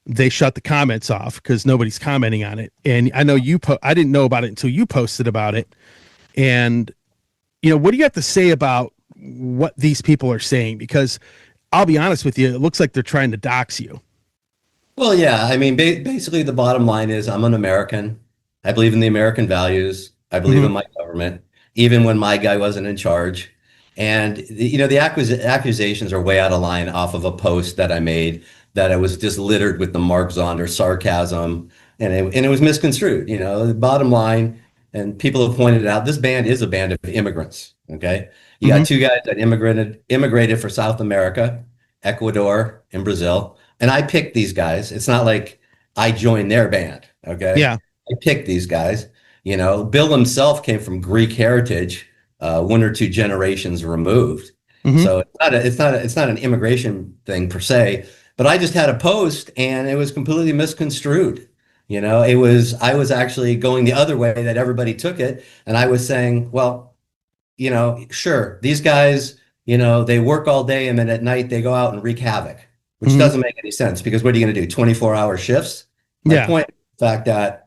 they shut the comments off because nobody's commenting on it. And I know I didn't know about it until you posted about it. And, what do you have to say about what these people are saying? Because I'll be honest with you, it looks like they're trying to dox you. Well, yeah, I mean, basically the bottom line is I'm an American. I believe in the American values. I believe in Mm-hmm. my government, even when my guy wasn't in charge. And the accusations are way out of line off of a post that I made that I was just littered with the Mark Zonder sarcasm, and it was misconstrued. The bottom line, and people have pointed out, this band is a band of immigrants. Okay, you Mm-hmm. got two guys that immigrated for South America, Ecuador, and Brazil. And I picked these guys. It's not like I joined their band. Okay. Yeah. I picked these guys. Bill himself came from Greek heritage, one or two generations removed. Mm-hmm. So it's not an immigration thing per se, but I just had a post and it was completely misconstrued. I was actually going the other way that everybody took it. And I was saying, well, sure, these guys, they work all day and then at night they go out and wreak havoc, which Mm-hmm. doesn't make any sense because what are you going to do? 24-hour shifts? My Yeah. point is the fact that,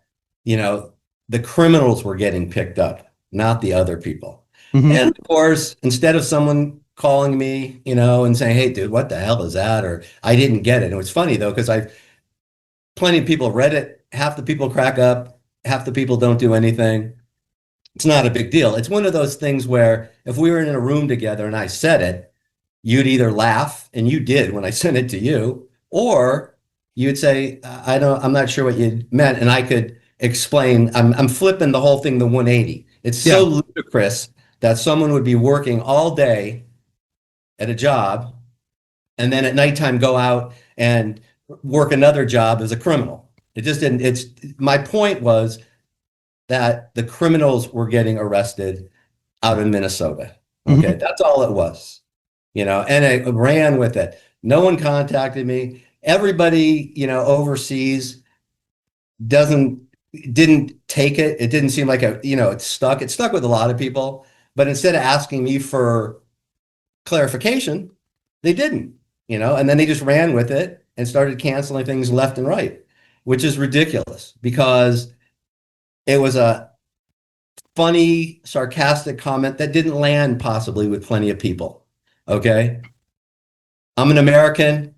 the criminals were getting picked up, not the other people. Mm-hmm. And of course, instead of someone calling me, and saying, hey, dude, what the hell is that? Or I didn't get it. And it's funny though, because plenty of people read it. Half the people crack up, half the people don't do anything. It's not a big deal. It's one of those things where if we were in a room together and I said it, you'd either laugh, and you did when I sent it to you, or you'd say, I'm not sure what you meant. And I could explain, I'm flipping the whole thing to 180. It's so Yeah. ludicrous that someone would be working all day at a job and then at nighttime go out and work another job as a criminal. It just didn't, my point was that the criminals were getting arrested out in Minnesota. Okay, Mm-hmm. that's all it was, and I ran with it. No one contacted me. Everybody, overseas didn't take it. It didn't seem like it stuck. It stuck with a lot of people, but instead of asking me for clarification, they didn't, and then they just ran with it and started canceling things left and right, which is ridiculous because it was a funny, sarcastic comment that didn't land possibly with plenty of people. Okay. I'm an American.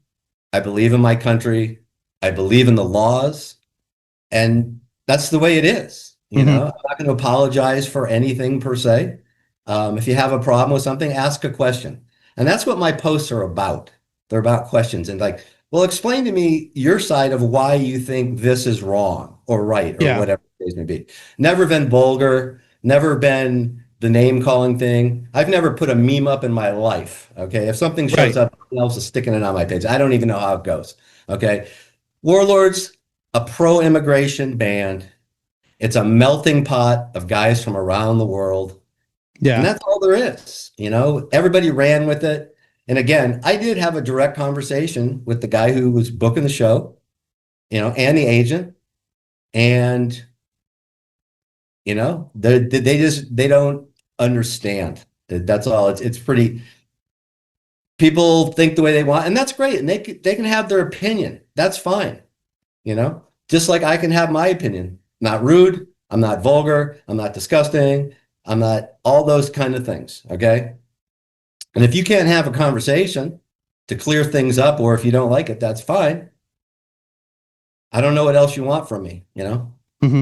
I believe in my country. I believe in the laws. And that's the way it is. Mm-hmm. I'm not going to apologize for anything per se. If you have a problem with something, ask a question. And that's what my posts are about. They're about questions and like, well, explain to me your side of why you think this is wrong or right or Yeah. whatever the case may be. Never been vulgar, never been the name calling thing. I've never put a meme up in my life. Okay. If something shows Right. up, someone else is sticking it on my page. I don't even know how it goes. Okay. Warlords, a pro-immigration band. It's a melting pot of guys from around the world. And Yeah. that's all there is. Everybody ran with it. And again, I did have a direct conversation with the guy who was booking the show, and the agent. And, they don't understand. That's all. It's pretty, people think the way they want, and that's great. And they can have their opinion. That's fine. Just like I can have my opinion. Not rude. I'm not vulgar. I'm not disgusting. I'm not all those kind of things. Okay. And if you can't have a conversation to clear things up, or if you don't like it, that's fine. I don't know what else you want from me, Mm-hmm.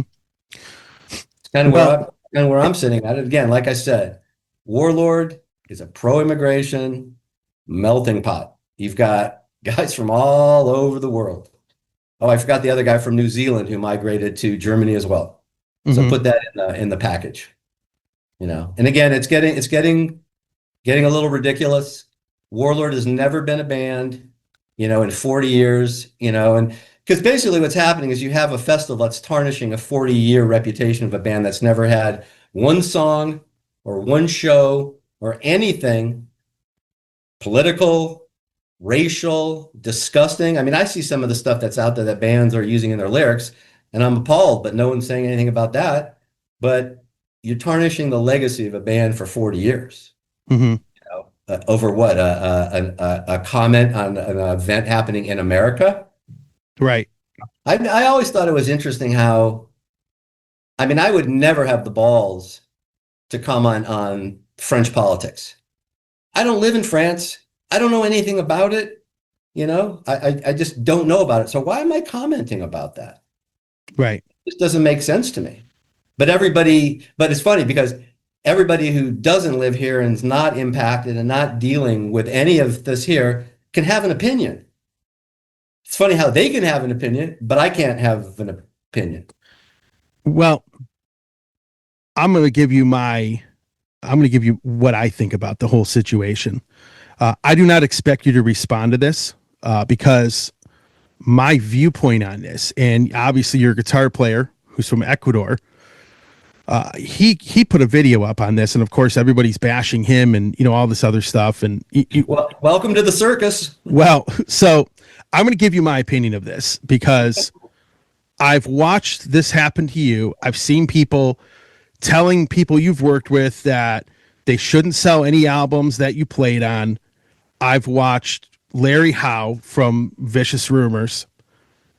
It's kind of Well, where I'm sitting at it. Again, like I said, Warlord is a pro-immigration melting pot. You've got guys from all over the world. Oh, I forgot the other guy from New Zealand who migrated to Germany as well. So mm-hmm. put that in the package, And again, it's getting a little ridiculous. Warlord has never been a band, in 40 years, and because basically what's happening is you have a festival that's tarnishing a 40-year reputation of a band that's never had one song or one show or anything political, racial, disgusting. I mean, I see some of the stuff that's out there that bands are using in their lyrics, and I'm appalled, but no one's saying anything about that. But you're tarnishing the legacy of a band for 40 years. Mm-hmm. over what a comment on an event happening in America. Right. I always thought it was interesting how, I mean, I would never have the balls to comment on French politics. I don't live in France. I don't know anything about it. I just don't know about it. So why am I commenting about that? Right. This doesn't make sense to me. But it's funny because everybody who doesn't live here and is not impacted and not dealing with any of this here can have an opinion. It's funny how they can have an opinion, but I can't have an opinion. Well, I'm going to give you what I think about the whole situation. I do not expect you to respond to this because my viewpoint on this, and obviously you're a guitar player who's from Ecuador. He put a video up on this, and of course everybody's bashing him and all this other stuff. And well, welcome to the circus. Well, so I'm going to give you my opinion of this because I've watched this happen to you. I've seen people telling people you've worked with that they shouldn't sell any albums that you played on. I've watched Larry Howe from Vicious Rumors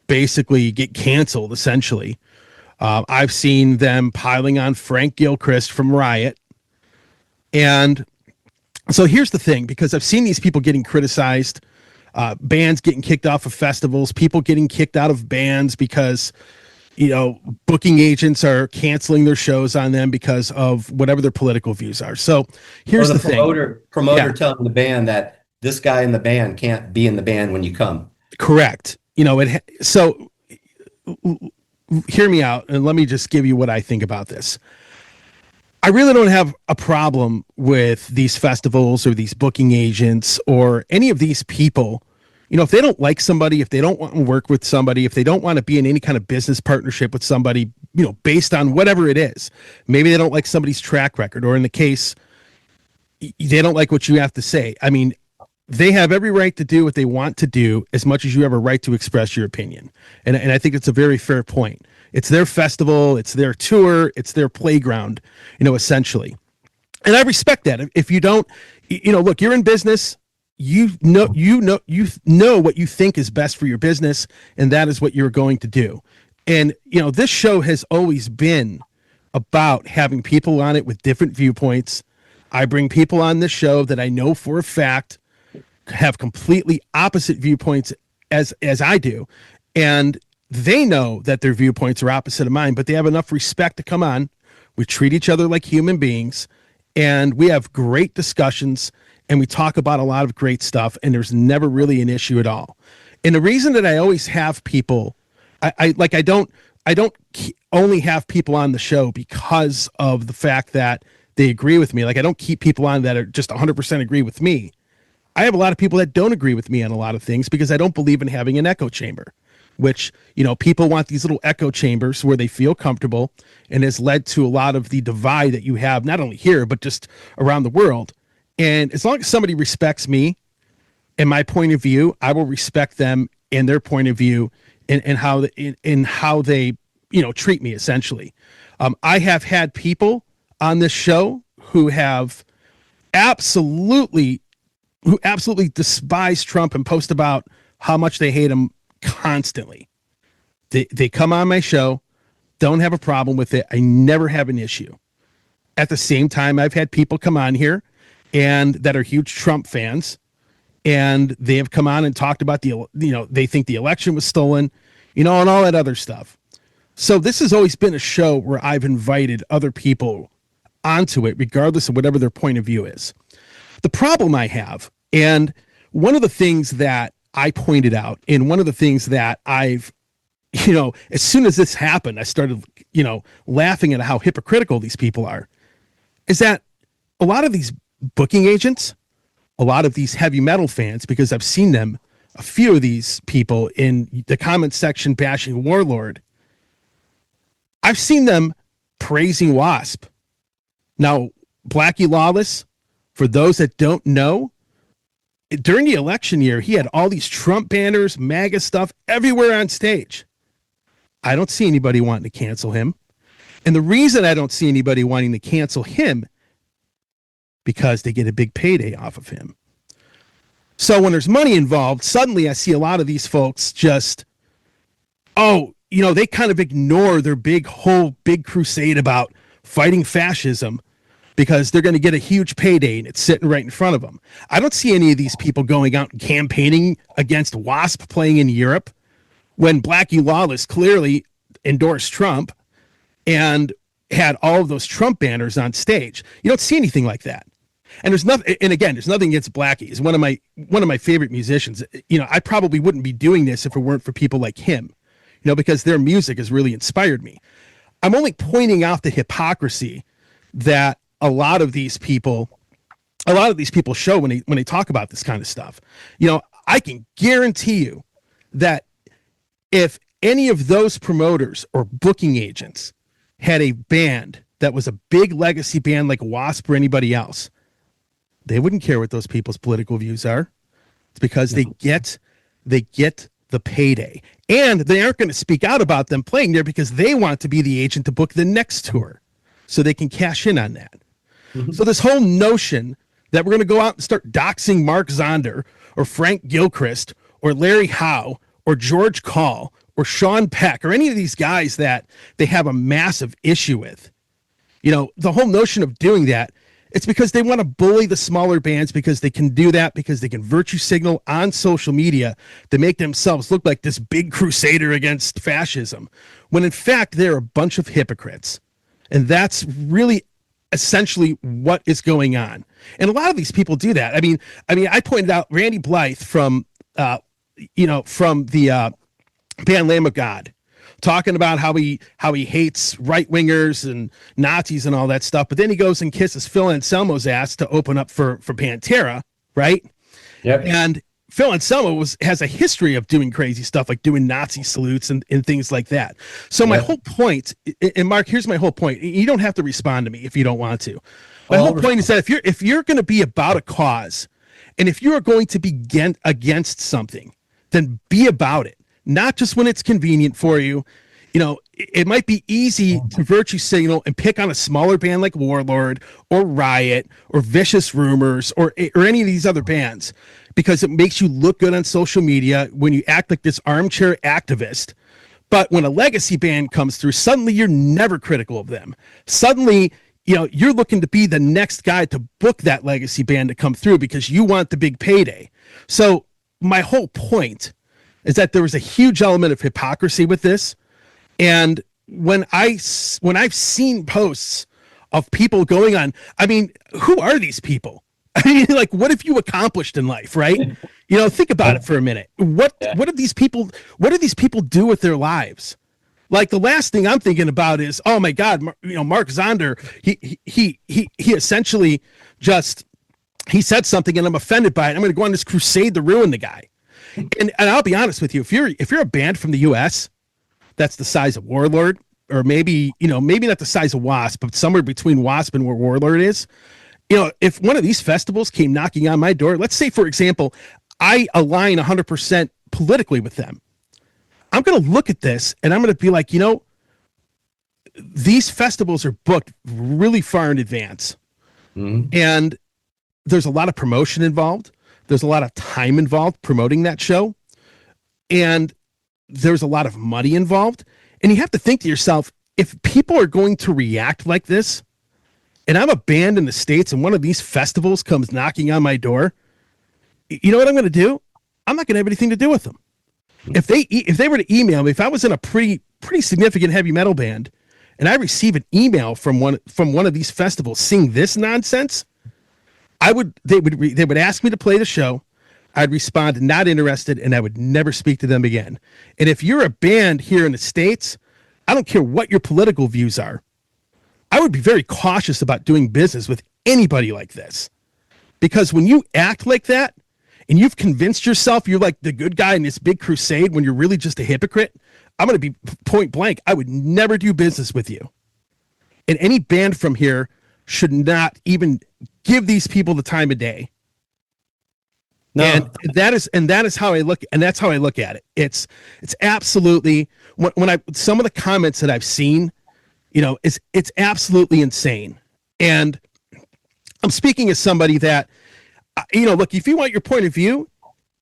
basically get canceled, essentially. I've seen them piling on Frank Gilchrist from Riot. And so here's the thing, because I've seen these people getting criticized, bands getting kicked off of festivals, people getting kicked out of bands because booking agents are canceling their shows on them because of whatever their political views are. So here's the promoter thing. Telling the band that this guy in the band can't be in the band when you come. Correct. So hear me out and let me just give you what I think about this. I really don't have a problem with these festivals or these booking agents or any of these people. If they don't like somebody, if they don't want to work with somebody, if they don't want to be in any kind of business partnership with somebody, based on whatever it is, maybe they don't like somebody's track record, or in the case, they don't like what you have to say. I mean, they have every right to do what they want to do as much as you have a right to express your opinion. And I think it's a very fair point. It's their festival, it's their tour, it's their playground, essentially. And I respect that. If you don't, look, you're in business, you know what you think is best for your business, and that is what you're going to do. And, this show has always been about having people on it with different viewpoints. I bring people on this show that I know for a fact have completely opposite viewpoints as I do. And they know that their viewpoints are opposite of mine, but they have enough respect to come on. We treat each other like human beings, and we have great discussions, and we talk about a lot of great stuff, and there's never really an issue at all. And the reason that I always have people, I don't only have people on the show because of the fact that they agree with me. Like, I don't keep people on that are just 100% agree with me. I have a lot of people that don't agree with me on a lot of things because I don't believe in having an echo chamber, which, people want these little echo chambers where they feel comfortable, and has led to a lot of the divide that you have, not only here, but just around the world. And as long as somebody respects me and my point of view, I will respect them and their point of view and how they, treat me, essentially. I have had people on this show who absolutely despise Trump and post about how much they hate him constantly. They come on my show, don't have a problem with it. I never have an issue. At the same time, I've had people come on here and that are huge Trump fans, and they have come on and talked about they think the election was stolen, and all that other stuff. So this has always been a show where I've invited other people onto it, regardless of whatever their point of view is. The problem I have, and one of the things that I pointed out, and one of the things that I've, as soon as this happened, I started, laughing at how hypocritical these people are, is that a lot of these booking agents, a lot of these heavy metal fans, because I've seen them, a few of these people in the comment section bashing Warlord, I've seen them praising Wasp. Now, Blackie Lawless, for those that don't know, during the election year, he had all these Trump banners, MAGA stuff everywhere on stage. I don't see anybody wanting to cancel him. And the reason I don't see anybody wanting to cancel him because they get a big payday off of him. So when there's money involved, suddenly I see a lot of these folks just, they kind of ignore their big crusade about fighting fascism because they're going to get a huge payday and it's sitting right in front of them. I don't see any of these people going out and campaigning against WASP playing in Europe when Blackie Lawless clearly endorsed Trump and had all of those Trump banners on stage. You don't see anything like that. And there's nothing against Blackie. He's one of my favorite musicians. I probably wouldn't be doing this if it weren't for people like him, because their music has really inspired me. I'm only pointing out the hypocrisy that a lot of these people show when they talk about this kind of stuff. I can guarantee you that if any of those promoters or booking agents had a band that was a big legacy band like Wasp or anybody else, they wouldn't care what those people's political views are. It's because they get the payday, and they aren't going to speak out about them playing there because they want to be the agent to book the next tour so they can cash in on that. Mm-hmm. So this whole notion that we're going to go out and start doxing Mark Zonder or Frank Gilchrist or Larry Howe or George Call or Sean Peck or any of these guys that they have a massive issue with, the whole notion of doing that, it's because they want to bully the smaller bands because they can do that, because they can virtue signal on social media to make themselves look like this big crusader against fascism, when in fact they're a bunch of hypocrites. And that's really essentially what is going on. And a lot of these people do that. I mean, I pointed out Randy Blythe from the band Lamb of God, talking about how he hates right-wingers and Nazis and all that stuff, but then he goes and kisses Phil Anselmo's ass to open up for Pantera, right? Yep. And Phil Anselmo has a history of doing crazy stuff, like doing Nazi salutes and things like that. So my whole point, and Mark, here's my whole point. You don't have to respond to me if you don't want to. My whole point is that if you're going to be about a cause, and if you are going to be against something, then be about it. Not just when it's convenient for you. It might be easy to virtue signal and pick on a smaller band like Warlord or Riot or Vicious Rumors or any of these other bands because it makes you look good on social media when you act like this armchair activist. But when a legacy band comes through, suddenly you're never critical of them. Suddenly, you're looking to be the next guy to book that legacy band to come through because you want the big payday. So my whole point is that there was a huge element of hypocrisy with this. And when I've seen posts of people going on, who are these people? What have you accomplished in life, right? Think about it for a minute. What do these people do with their lives? Like, the last thing I'm thinking about is, oh my God, Mark Zonder, he essentially he said something and I'm offended by it. I'm going to go on this crusade to ruin the guy. And I'll be honest with you, if you're a band from the US that's the size of Warlord, or maybe not the size of Wasp, but somewhere between Wasp and where Warlord is, if one of these festivals came knocking on my door, let's say, for example, I align 100% politically with them, I'm going to look at this and I'm going to be like, these festivals are booked really far in advance. Mm-hmm. And there's a lot of promotion involved. There's a lot of time involved promoting that show. And there's a lot of money involved. And you have to think to yourself, if people are going to react like this, and I'm a band in the States and one of these festivals comes knocking on my door, you know what I'm going to do? I'm not going to have anything to do with them. If they were to email me, if I was in a pretty significant heavy metal band and I receive an email from one of these festivals seeing this nonsense, they would ask me to play the show. I'd respond, not interested, and I would never speak to them again. And if you're a band here in the States, I don't care what your political views are, I would be very cautious about doing business with anybody like this. Because when you act like that, and you've convinced yourself you're like the good guy in this big crusade when you're really just a hypocrite, I'm going to be point blank. I would never do business with you. And any band from here should not even give these people the time of day. No. And that is how I look, and that's how I look at it. It's absolutely, when some of the comments that I've seen, it's absolutely insane. And I'm speaking as somebody that, look, if you want your point of view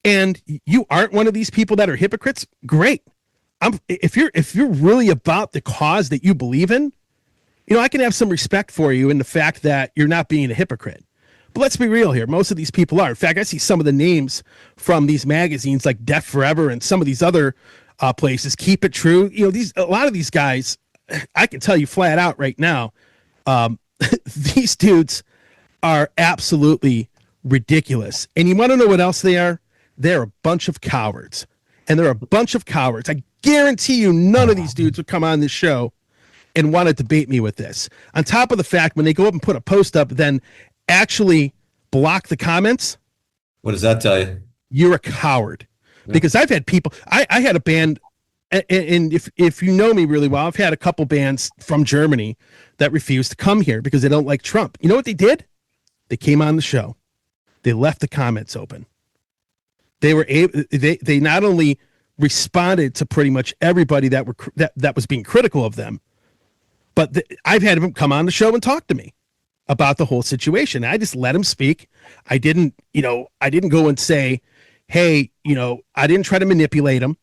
and you aren't one of these people that are hypocrites, great. If you're really about the cause that you believe in, I can have some respect for you in the fact that you're not being a hypocrite. But let's be real here. Most of these people are. In fact, I see some of the names from these magazines like Deaf Forever and some of these other places, Keep It True. A lot of these guys, I can tell you flat out right now, these dudes are absolutely ridiculous. And you want to know what else they are? They're a bunch of cowards. And they're a bunch of cowards. I guarantee you none of these dudes would come on this show and want to debate me with this. On top of the fact, when they go up and put a post up, then actually block the comments. What does that tell you? You're a coward. Yeah. Because I've had people, I had a band, and if you know me really well, I've had a couple bands from Germany that refused to come here because they don't like Trump. You know what they did? They came on the show. They left the comments open. They were able, they not only responded to pretty much everybody that was being critical of them, but I've had them come on the show and talk to me about the whole situation. I just let them speak. I didn't go and say, hey, I didn't try to manipulate them,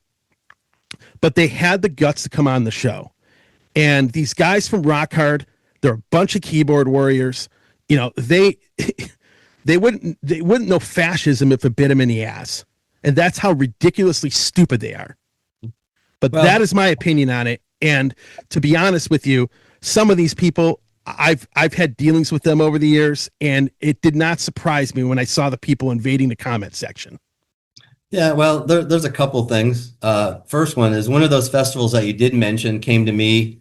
but they had the guts to come on the show. And these guys from Rock Hard, they're a bunch of keyboard warriors. They wouldn't know fascism if it bit them in the ass. And that's how ridiculously stupid they are. But that is my opinion on it. And to be honest with you, some of these people, I've had dealings with them over the years, and it did not surprise me when I saw the people invading the comment section. Yeah, well, there's a couple things. First one is one of those festivals that you did mention came to me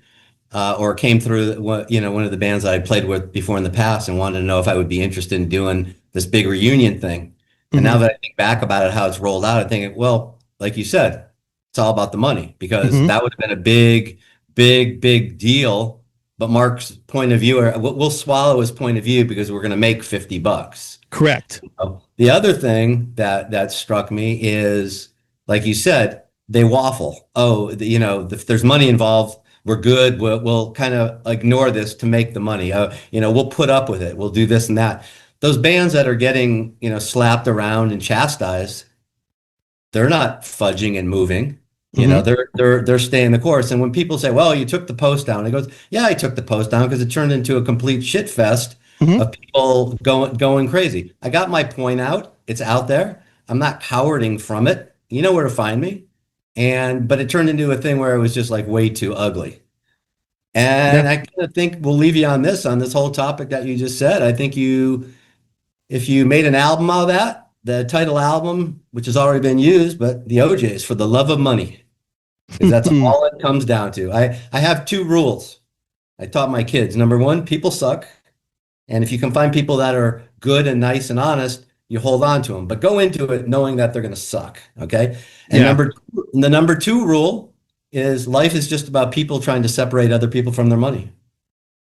or came through one of the bands that I played with before in the past and wanted to know if I would be interested in doing this big reunion thing. And now that I think back about it, how it's rolled out, I think, well, like you said, it's all about the money, because that would have been a big, big, big deal. But Mark's point of view, or we'll swallow his point of view because we're going to make $50. Correct. The other thing that struck me is, like you said, they waffle. Oh, if there's money involved, we're good. We'll kind of ignore this to make the money. We'll put up with it. We'll do this and that. Those bands that are getting, slapped around and chastised, they're not fudging and moving. They're staying the course. And when people say, well, you took the post down, it goes, yeah, I took the post down because it turned into a complete shit fest of people going crazy. I got my point out. It's out there. I'm not cowarding from it. You know where to find me. But it turned into a thing where it was just like way too ugly. And I kind of think we'll leave you on this whole topic that you just said. I think if you made an album out of that, the title album, which has already been used, but the OJ's For the Love of Money, because that's all it comes down to. I have two rules I taught my kids. Number one, people suck. And if you can find people that are good and nice and honest, you hold on to them, but go into it knowing that they're going to suck. Okay. And the number two rule is life is just about people trying to separate other people from their money.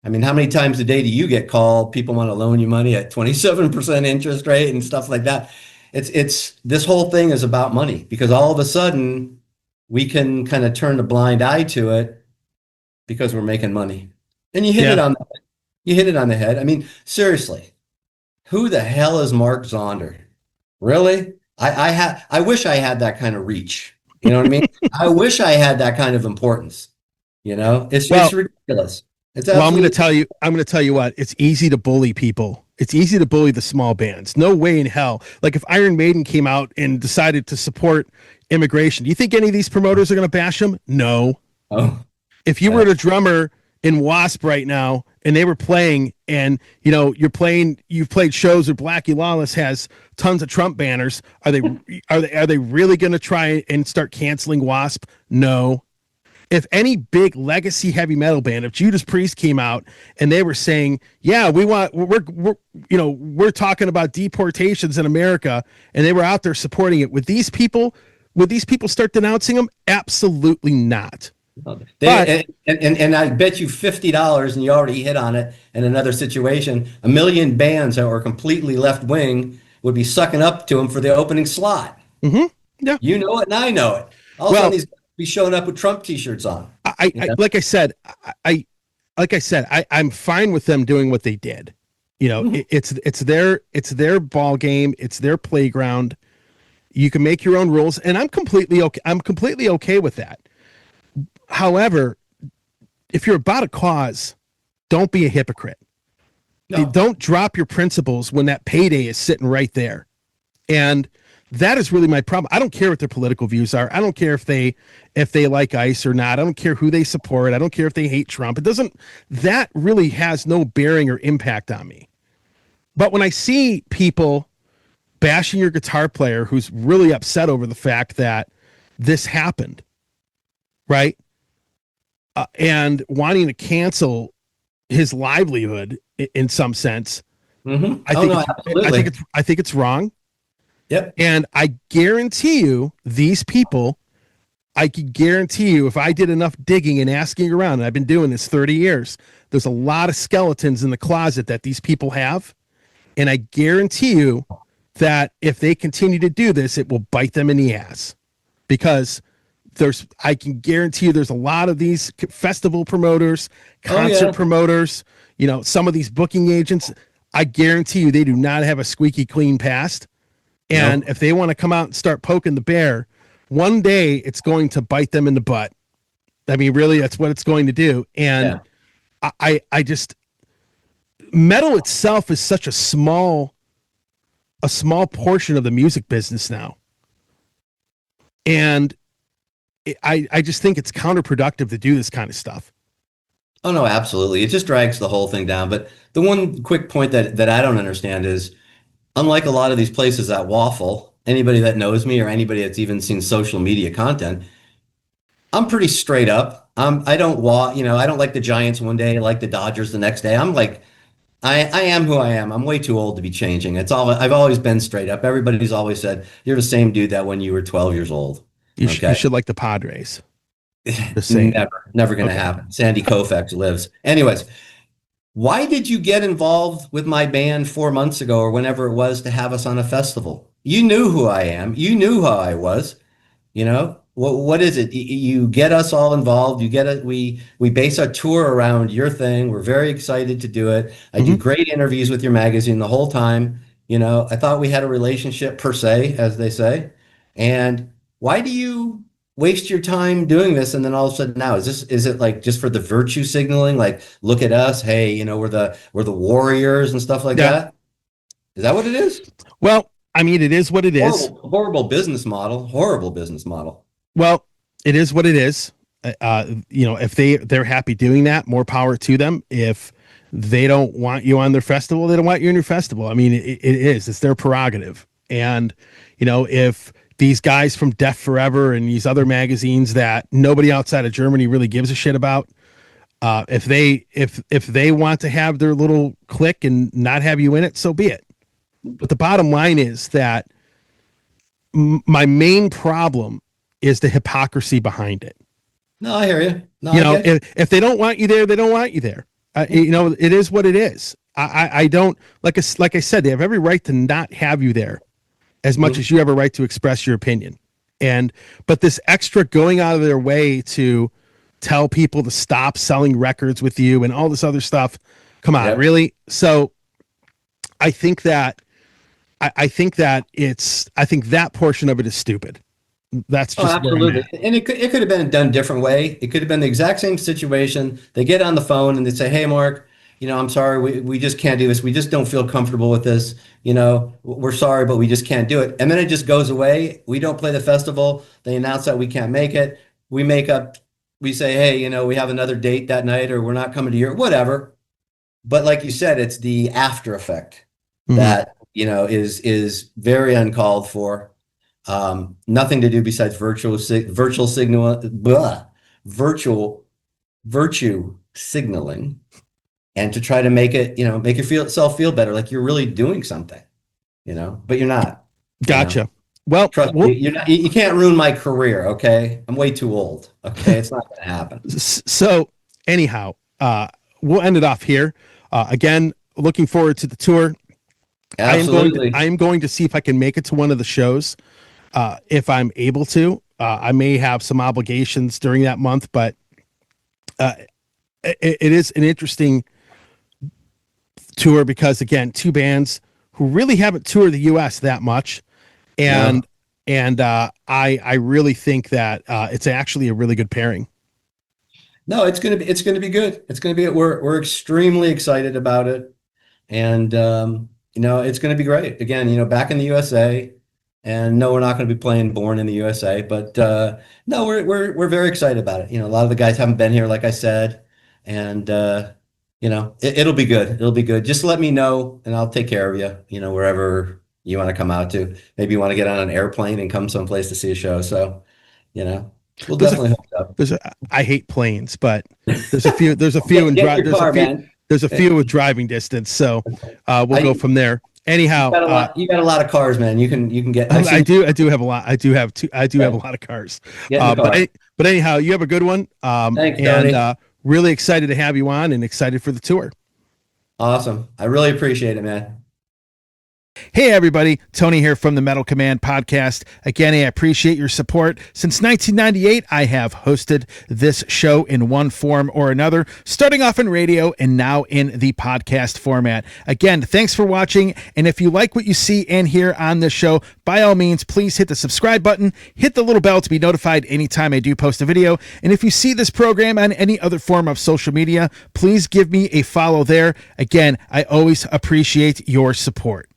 I mean, how many times a day do you get called? People want to loan you money at 27% interest rate and stuff like that. It's this whole thing is about money, because all of a sudden we can kind of turn a blind eye to it because we're making money. And you hit it on the head. I mean, seriously, who the hell is Mark Zonder? Really? I wish I had that kind of reach. You know what I mean? I wish I had that kind of importance. It's ridiculous. I'm going to tell you what, it's easy to bully people. It's easy to bully the small bands. No way in hell. Like if Iron Maiden came out and decided to support immigration, do you think any of these promoters are going to bash them? No. Oh. If you were the drummer in Wasp right now and they were playing and you've played shows where Blackie Lawless has tons of Trump banners, are they really going to try and start canceling Wasp? No. If any big legacy heavy metal band, if Judas Priest came out and they were saying, yeah, we're talking about deportations in America, and they were out there supporting it, would these people start denouncing them? Absolutely not. And I bet you $50, and you already hit on it in another situation, a million bands that were completely left wing would be sucking up to them for the opening slot. Mm-hmm. Yeah. You know it and I know it. All of a sudden these guys be showing up with Trump t-shirts on. Like I said, I'm fine with them doing what they did. It's their ball game. It's their playground. You can make your own rules, and I'm completely okay with that. However, if you're about a cause, don't be a hypocrite. No. Don't drop your principles when that payday is sitting right there. And that is really my problem. I don't care what their political views are. I don't care if they like ICE or not. I don't care who they support. I don't care if they hate Trump. That really has no bearing or impact on me. But when I see people bashing your guitar player who's really upset over the fact that this happened, right? And wanting to cancel his livelihood in some sense, Mm-hmm. I think it's wrong. Yep. And I guarantee you, these people, I can guarantee you, if I did enough digging and asking around, and I've been doing this 30 years, there's a lot of skeletons in the closet that these people have. And I guarantee you that if they continue to do this, it will bite them in the ass. Because I can guarantee you there's a lot of these festival promoters, concert promoters, some of these booking agents. I guarantee you they do not have a squeaky clean past. And if they want to come out and start poking the bear, one day it's going to bite them in the butt. I mean, really, that's what it's going to do. And I just, metal itself is such a small portion of the music business now. And I just think it's counterproductive to do this kind of stuff. Oh, no, absolutely. It just drags the whole thing down. But the one quick point that I don't understand is, unlike a lot of these places that waffle, anybody that knows me or anybody that's even seen social media content, I'm pretty straight up. I don't I don't like the Giants one day, I like the Dodgers the next day. I'm like, I am who I am. I'm way too old to be changing. I've always been straight up. Everybody's always said, you're the same dude that when you were 12 years old. You should like the Padres. The same. Never going to happen. Sandy Koufax lives. Anyways, why did you get involved with my band 4 months ago or whenever it was to have us on a festival? You knew who I am. You knew how I was. What is it? You get us all involved. You get it. We base our tour around your thing. We're very excited to do it. I do great interviews with your magazine the whole time. I thought we had a relationship per se, as they say. And why do you waste your time doing this? And then all of a sudden now, is it like just for the virtue signaling? Like, look at us. Hey, we're the warriors and stuff like that. Is that what it is? Well, I mean, it is what it is. Horrible business model. Horrible business model. Well, it is what it is. If they're happy doing that, more power to them. If they don't want you on their festival, they don't want you in your festival. I mean, it's their prerogative. And, if these guys from Deaf Forever and these other magazines that nobody outside of Germany really gives a shit about, if they want to have their little clique and not have you in it, so be it. But the bottom line is that my main problem is the hypocrisy behind it. No, I hear you. No, if they don't want you there, they don't want you there. It is what it is. I don't, like I said, they have every right to not have you there as much as you have a right to express your opinion. But this extra going out of their way to tell people to stop selling records with you and all this other stuff. Come on, really? So I think that that portion of it is stupid. That's just absolutely. And it could have been done a different way. It could have been the exact same situation. They get on the phone and they say, "Hey, Mark, I'm sorry, we just can't do this. We just don't feel comfortable with this. We're sorry, but we just can't do it." And then it just goes away. We don't play the festival. They announce that we can't make it. We say, "Hey, we have another date that night, or we're not coming to your," whatever. But like you said, it's the after effect that, is very uncalled for. Nothing to do besides virtue signaling, and to try to make it, make yourself feel better, like you're really doing something, but you're not. Gotcha. Well, trust me, you're not. You can't ruin my career. Okay, I'm way too old. Okay, it's not going to happen. So anyhow, we'll end it off here. Again, looking forward to the tour. Absolutely. I am going to see if I can make it to one of the shows. If I'm able to. I may have some obligations during that month, but it is an interesting tour because, again, two bands who really haven't toured the U.S. that much, and I really think that it's actually a really good pairing. No, it's gonna be good. It's gonna be we're extremely excited about it, and it's gonna be great. Again, back in the USA, and no, we're not gonna be playing Born in the USA, but no, we're very excited about it. A lot of the guys haven't been here, like I said, and it'll be good. It'll be good. Just let me know, and I'll take care of you. Wherever you want to come out to. Maybe you want to get on an airplane and come someplace to see a show. So, we'll definitely hook up. I hate planes, but there's a few. There's a few in There's a few with driving distance. So we'll go from there. Anyhow, you got a lot of cars, man. You can get. I do have a lot. I do have a lot of cars. But anyhow, you have a good one. Thanks, Tony. And really excited to have you on, and excited for the tour. Awesome. I really appreciate it, man. Hey everybody, Tony here from the Metal Command podcast. Again, I appreciate your support. Since 1998, I have hosted this show in one form or another, starting off in radio and now in the podcast format. Again, thanks for watching, and if you like what you see and hear on this show, by all means, please hit the subscribe button, hit the little bell to be notified anytime I do post a video, and if you see this program on any other form of social media, please give me a follow there. Again, I always appreciate your support.